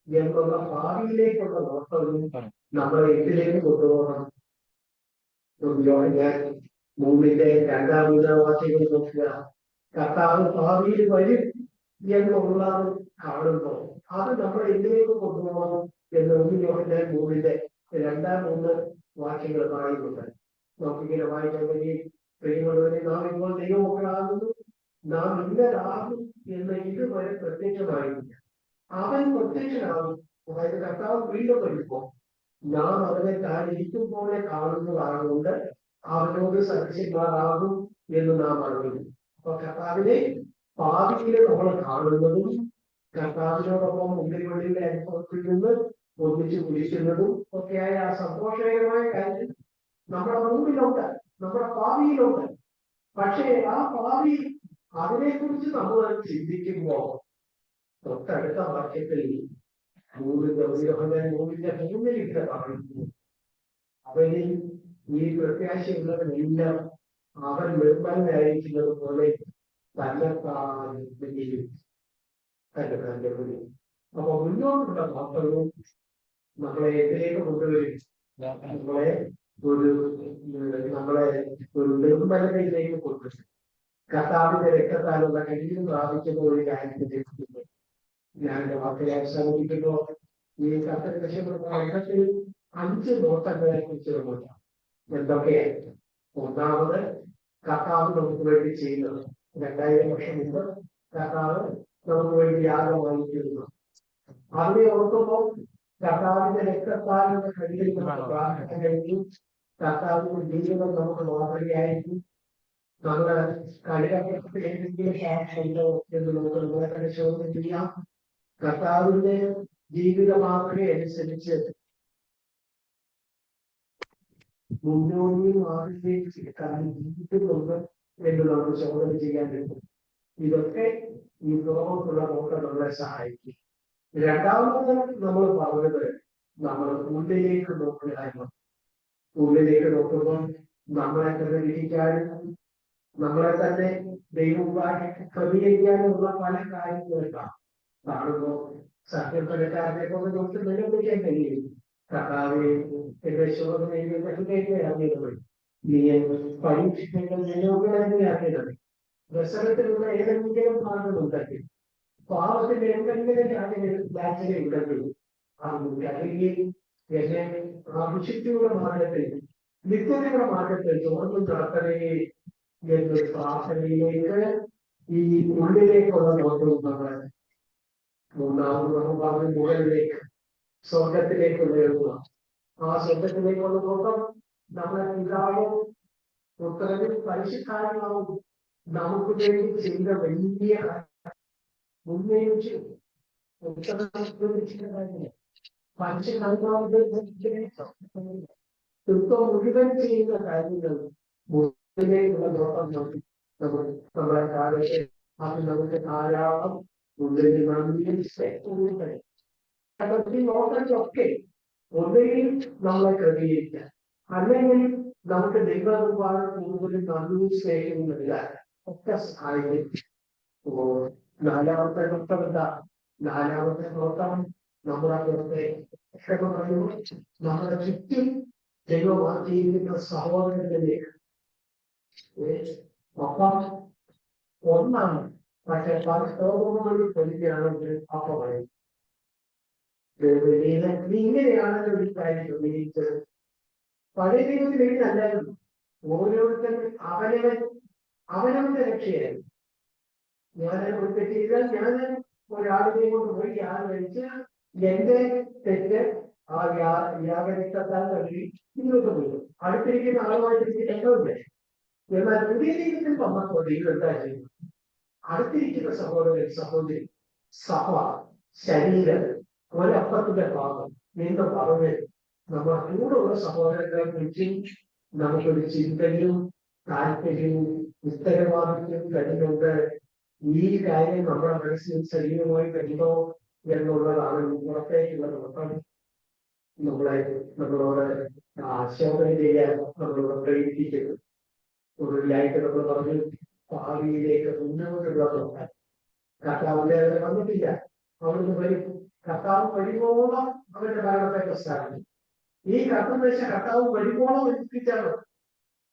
എന്നുള്ള ഭാവിയിലേക്കുള്ള നോട്ടവും നമ്മളെ ഇതിലേക്ക് കൊണ്ടുപോകണം. ഞാൻ മൂന്നിന്റെ 2-3 വാക്യങ്ങൾ നോക്കുക. കർത്താവ് ഭാവിയിൽ വരും എന്നുള്ളത് കാണുമ്പോൾ അത് നമ്മളെ ഇതിലേക്ക് കൊണ്ടുപോകണം എന്ന് 1 മൂന്നിന്റെ 2-3 വാക്യങ്ങൾ പറയുന്നുണ്ട്. നമുക്കിങ്ങനെ വായിക്കാൻ വേണ്ടി പ്രിയമുള്ളവരെ, നാം ഇപ്പോൾ ദൈവമക്കളാകുന്നു, നാം ഇന്നതാകും എന്ന് ഇതുവരെ പ്രത്യക്ഷമായിട്ടില്ല. അവൻ പ്രത്യക്ഷനാകും. അതായത് കർത്താവ് വീണ്ടും വരുമ്പോൾ നാം അവനെ താൻ ഇരിക്കും പോലെ കാണുന്നതാകൊണ്ട് അവനോട് സദൃശന്മാരാകും എന്ന് നാം അറിയുന്നു. അപ്പൊ കർത്താവിനെ ഭാവിയിൽ നമ്മൾ കാണുന്നതും കർത്താവിനോടൊപ്പം മുമ്പിൽ അനുഭവത്തിൽ നിന്ന് ഒന്നിച്ച് കുടിക്കുന്നതും ഒക്കെയായ ആ സന്തോഷകരമായ കാര്യം നമ്മുടെ മുമ്പിലുണ്ട്, നമ്മുടെ ഭാവിയിലുണ്ട്. പക്ഷേ ആ ഭാവി അതിനെക്കുറിച്ച് നമ്മൾ ചിന്തിക്കുമ്പോൾ തൊട്ടടുത്ത വാക്യത്തിൽ 3:3 പറയുന്നു, അവനിൽ ഈ പ്രത്യാശയുള്ളവനെല്ലാം അവൻ നിർമ്മലനായിരിക്കുന്നത് പോലെ തന്നെത്താൻ. അപ്പൊ മുന്നോട്ടുള്ള നോട്ടവും നമ്മളെ എതിലേക്ക് കൊണ്ടുവരും, നമ്മളെ ഒരു നിർമ്മലതയിലേക്ക് കൊണ്ടുവരും. കർത്താവിന്റെ രക്തത്താലുള്ള കഴിവ് പ്രാപിക്കുന്ന ഒരു കാര്യത്തിലേക്ക് ഞാൻ എന്റെ വാക്കുകളെ അവസാനിപ്പിക്കുന്നു. ഈ കർത്തൃ 5 നോട്ടങ്ങളെ കുറിച്ച് നോക്കാം. എന്തൊക്കെയായിരുന്നു? ഒന്നാമത്, കർത്താവ് നമുക്ക് വേണ്ടി ചെയ്യുന്നത്. 2000 വർഷം മുമ്പ് കർത്താവ് നമുക്ക് വേണ്ടി യാഗമായി തീർന്നു. അതിനെ ഓർക്കുമ്പോൾ കർത്താവിന്റെ രക്തത്താലുള്ള കഴിവിൽ നമുക്ക് പ്രാർത്ഥന കഴിഞ്ഞു. കർത്താവിന്റെ ജീവിതം നമുക്ക് മാതൃകയായിരുന്നു. നമ്മുടെ കഴുകപ്പെട്ട സാക്ഷിയുണ്ടോ എന്ന് നമുക്ക് നമ്മളെ പരിശോധന ചെയ്യാം. കർത്താവിന്റെ ജീവിത മാതൃക അനുസരിച്ച് മുന്നോട്ട് മാതൃകയിലേക്ക് ജീവിതമുണ്ട് എന്ന് നമുക്ക് ശോധന ചെയ്യാൻ പറ്റും. ഇതൊക്കെ ഈ ലോകത്തുള്ള നോക്കം നമ്മളെ സഹായിക്കും. രണ്ടാമത് നമ്മൾ പറഞ്ഞത്, നമ്മൾ ഉള്ളിലേക്ക് നോക്കുകയായിരുന്നു. ഉള്ളിലേക്ക് നോക്കുമ്പോൾ നമ്മളെ തന്നെ ഗ്രഹിക്കാനും നമ്മളെ തന്നെ ദൈവവുമായി ക്രമീകരിക്കാനുള്ള പല കാര്യങ്ങളും കാണുമ്പോൾ സത്യപ്പനക്കാരനെ കൊണ്ട് നമുക്ക് നിലനിൽക്കാൻ കഴിയും. കർത്താവെ എന്റെ ശോധനയിലേക്ക് നീ പരീക്ഷിക്കേണ്ട നിലവുകളാക്കിയത് ദർശനത്തിലുള്ള ഏതെങ്കിലും ഭാഗമുണ്ടെങ്കിൽ പാവത്തിന്റെ എന്തെങ്കിലും ബാച്ചിനെ ഉണ്ടെങ്കിൽ അല്ലെങ്കിൽ എന്നെ വിശുദ്ധിയുടെ മാർഗത്തിൽ നിത്യതയുടെ മാർഗത്തിൽ ചോർന്നു നടത്തണേ എന്നൊരു പ്രാർത്ഥനയിലേക്ക് ഈ ഉള്ളിലേക്കുള്ള നോട്ടവും നമ്മളെ മൂന്നാമത് നമ്മൾ പറഞ്ഞ മുകളിലേക്ക് സ്വർഗത്തിലേക്കുള്ള എഴുതുക. ആ സ്വർഗത്തിലേക്കുള്ള നോട്ടം നമ്മളെ പിതാവും പുത്രനും പരിശുദ്ധാത്മാവും നമുക്ക് വേണ്ടി ചെയ്ത വലിയ മുന്നേറിച്ച് പരിശുദ്ധാത്മാവിന്റെ തൃത്വം മുഴുവൻ ചെയ്യുന്ന കാര്യങ്ങൾ മുന്നിലേക്കുള്ള നോട്ടം നോക്കി നമ്മളെ കാലത്തെ അത് നമുക്ക് ധാരാളം ഉള്ളിൽ നോട്ടൊക്കെ ഒന്നുകിൽ നമ്മളെ ക്രമീകരിക്കാം, അല്ലെങ്കിൽ നമുക്ക് ദൈവകുമാരൻ കൂടുതലും നന്ദി സ്നേഹിക്കുന്നില്ല ഒക്കെ സഹായിക്കും. നാലാമത്തെ നോട്ടം എന്താ? നാലാമത്തെ നോട്ടം നമ്മുടെ നമ്മുടെ ചുറ്റും ദൈവമാക്കിയിരിക്കുന്ന സഹോദരങ്ങളിലേക്ക് അപ്പം ഒന്നാണ്. പക്ഷെ പല സ്തോത്രങ്ങളിൽ പഠിക്കുകയാണെങ്കിൽ അപ്പ പറയും ഇങ്ങനെയാണല്ലോ ഒരു കാര്യം ക്രമീകരിച്ചത്. പഴയ ദൈവത്തിൽ എങ്ങനെയല്ലായിരുന്നു. ഓരോരുത്തരും അവനവന്റെ രക്ഷയായിരുന്നു. ഞാൻ ഒരു തെറ്റ് ചെയ്താൽ ഞാൻ ഒരാളിനെ കൊണ്ട് പോയി യാഗം കഴിച്ച് എന്റെ തെറ്റ് ആ യാഗരക്തത്താൽ കഴുകി ഇങ്ങോട്ട് പോയി അടുത്തിരിക്കുന്ന ആളുമായിട്ട് എനിക്ക് രംഗമില്ലേ. എന്നാൽ പുതിയ ദൈവത്തിൽ വന്നപ്പോൾ ദൈവം എന്താ ചെയ്യുന്നത്? അടുത്തിരിക്കുന്ന സഹോദരൻ സഹോദരി സഭ ശരീരം ഒരപ്പത്തിന്റെ ഭാഗം എന്ന് പറഞ്ഞ് നമ്മുടെ കൂടെയുള്ള സഹോദരങ്ങളെ കുറിച്ച് നമുക്കൊരു ചിന്തയും താല്പര്യവും ഉത്തരവാദിത്വവും കഴിയുന്നുണ്ട്. ഈ കാര്യം നമ്മുടെ മനസ്സിൽ ശരീരമായി വരുന്നോ എന്നുള്ളതാണ് പുറത്തേക്കുള്ള നോട്ടം. നമ്മളോട് ആശോധന ചെയ്യാൻ നമ്മളോട് പ്രേരിപ്പിക്കുന്നത്. ഒടുവിലായിട്ട് നമ്മൾ പറഞ്ഞു ഭാവിയിലേക്ക് മുന്നോട്ടുള്ള നോക്കാൻ കർത്താവിന്റെ വന്നിട്ടില്ല. അവിടുന്ന് വരും. കർത്താവ് വരുവോളം അവരുടെ ഭരണത്തെ പ്രസ്താവിക്കും. ഈ കർത്തം വെച്ച കർത്താവ് വരുവോളം എത്തിച്ചാണ്.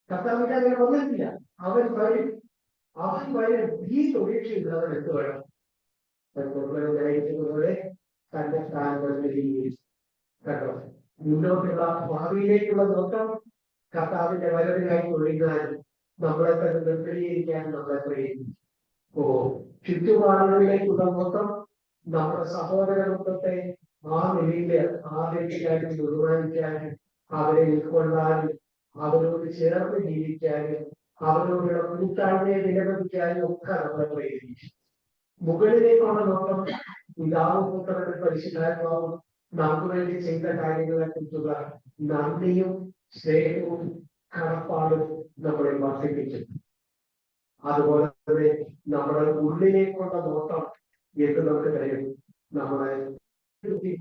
കർത്താവിന്റെ അങ്ങനെ വന്നിട്ടില്ല. അവൻ വരും. അവൻ വരും. ഈ പ്രതീക്ഷയില്ലാതെ എന്ത് വേണം? പോലെ തന്റെ സ്ഥാനങ്ങളിൽ കേട്ടോ. മുന്നോട്ടുള്ള ഭാവിയിലേക്കുള്ള നോട്ടം കർത്താവിന്റെ വരവിനായി ഒഴുകാനും നമ്മളെ തന്നെ നിർത്തീകരിക്കാനും നമ്മളെ പ്രേരിപ്പിക്കും. ചുറ്റുപാടുകളിലേക്കുള്ള നോട്ടം നമ്മുടെ സഹോദര ബന്ധത്തെ ആ നിലയില് ആദരിക്കാനും ബഹുമാനിക്കാനും അവരെ ഉൾക്കൊള്ളാനും അവരോട് ചേർന്ന് ജീവിക്കാനും അവരോടുള്ള കൂട്ടായ്മയെ നിലനിർത്താനും ഒക്കെ നമ്മളെ പ്രേരിപ്പിക്കും. മുകളിലേക്കുള്ള നോട്ടം പിതാവും പുത്രനും പരിശുദ്ധാത്മാവും നമുക്ക് വേണ്ടി ചെയ്ത കാര്യങ്ങളെ കുറിച്ചുള്ള നന്ദിയും സ്നേഹവും കടപ്പാടും നമ്മളെ വർദ്ധിപ്പിച്ചു. അതുപോലെ തന്നെ നമ്മുടെ ഉള്ളിലേക്കുള്ള നോട്ടം എന്ന് നമുക്ക് കഴിയും. നമ്മളെ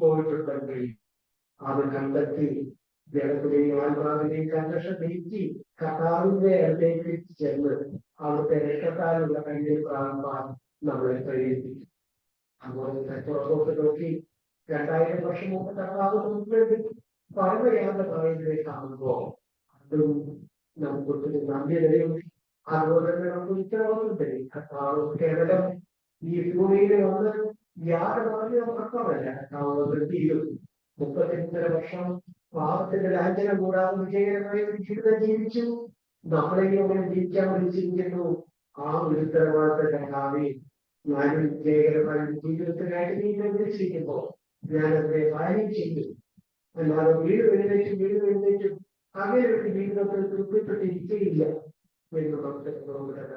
പോയിട്ടുണ്ടെങ്കിൽ അത് കണ്ടെത്തി ജനത്തിലെയും ആത്മാവിനെയും സംരക്ഷണം നീക്കി കർത്താവിന്റെ അടുത്തേക്ക് ചെന്ന് അവിടുത്തെ രക്ഷത്താലുള്ള കയ്യിൽ പ്രാപിപ്പാൻ നമ്മളെ പ്രേരിപ്പിക്കും. അതുപോലെ പുറത്തോട്ട് നോക്കി 2000 വർഷം മുമ്പ് കർത്താവ് നമുക്ക് വേണ്ടി പരമയാത്ര പറയുന്നതിലേക്ക് കാണുമ്പോ അതും നമുക്ക് ഒത്തിരി നന്ദി തരും. അതുപോലെ തന്നെ നമുക്ക് ഉത്തരവാദിത്വം തരും. കർത്താവ് കേവലം ഈ ഭൂമിയിൽ വന്ന് യാതൊരു മാത്രമല്ല, കർത്താവ് വൃത്തിയിലും 33 വർഷം പാപത്തിന്റെ ലാഞ്ചനം കൂടാതെ വിജയകരമായ ഒരു ജീവിതം ജീവിച്ചു. നമ്മളെയും അങ്ങനെ ജീവിക്കാൻ വിളിച്ചിരിക്കുന്നു. ആ ഒരു ഉത്തരവാദിത്തത്തിന്റെ ഭാവി ഞാനും വിജയകരമായ ജീവിതത്തിനായിട്ട് നീ നിർദ്ദേശിക്കുമ്പോ ഞാൻ അതിനെ പാലനം ചെയ്തു. അല്ലാതെ വീട് എഴുന്നേറ്റും അങ്ങനെ ഒരു ജീവിതത്തിൽ തൃപ്തിപ്പെട്ടിരിക്കുകയില്ല എന്ന് നമുക്ക് തന്നെ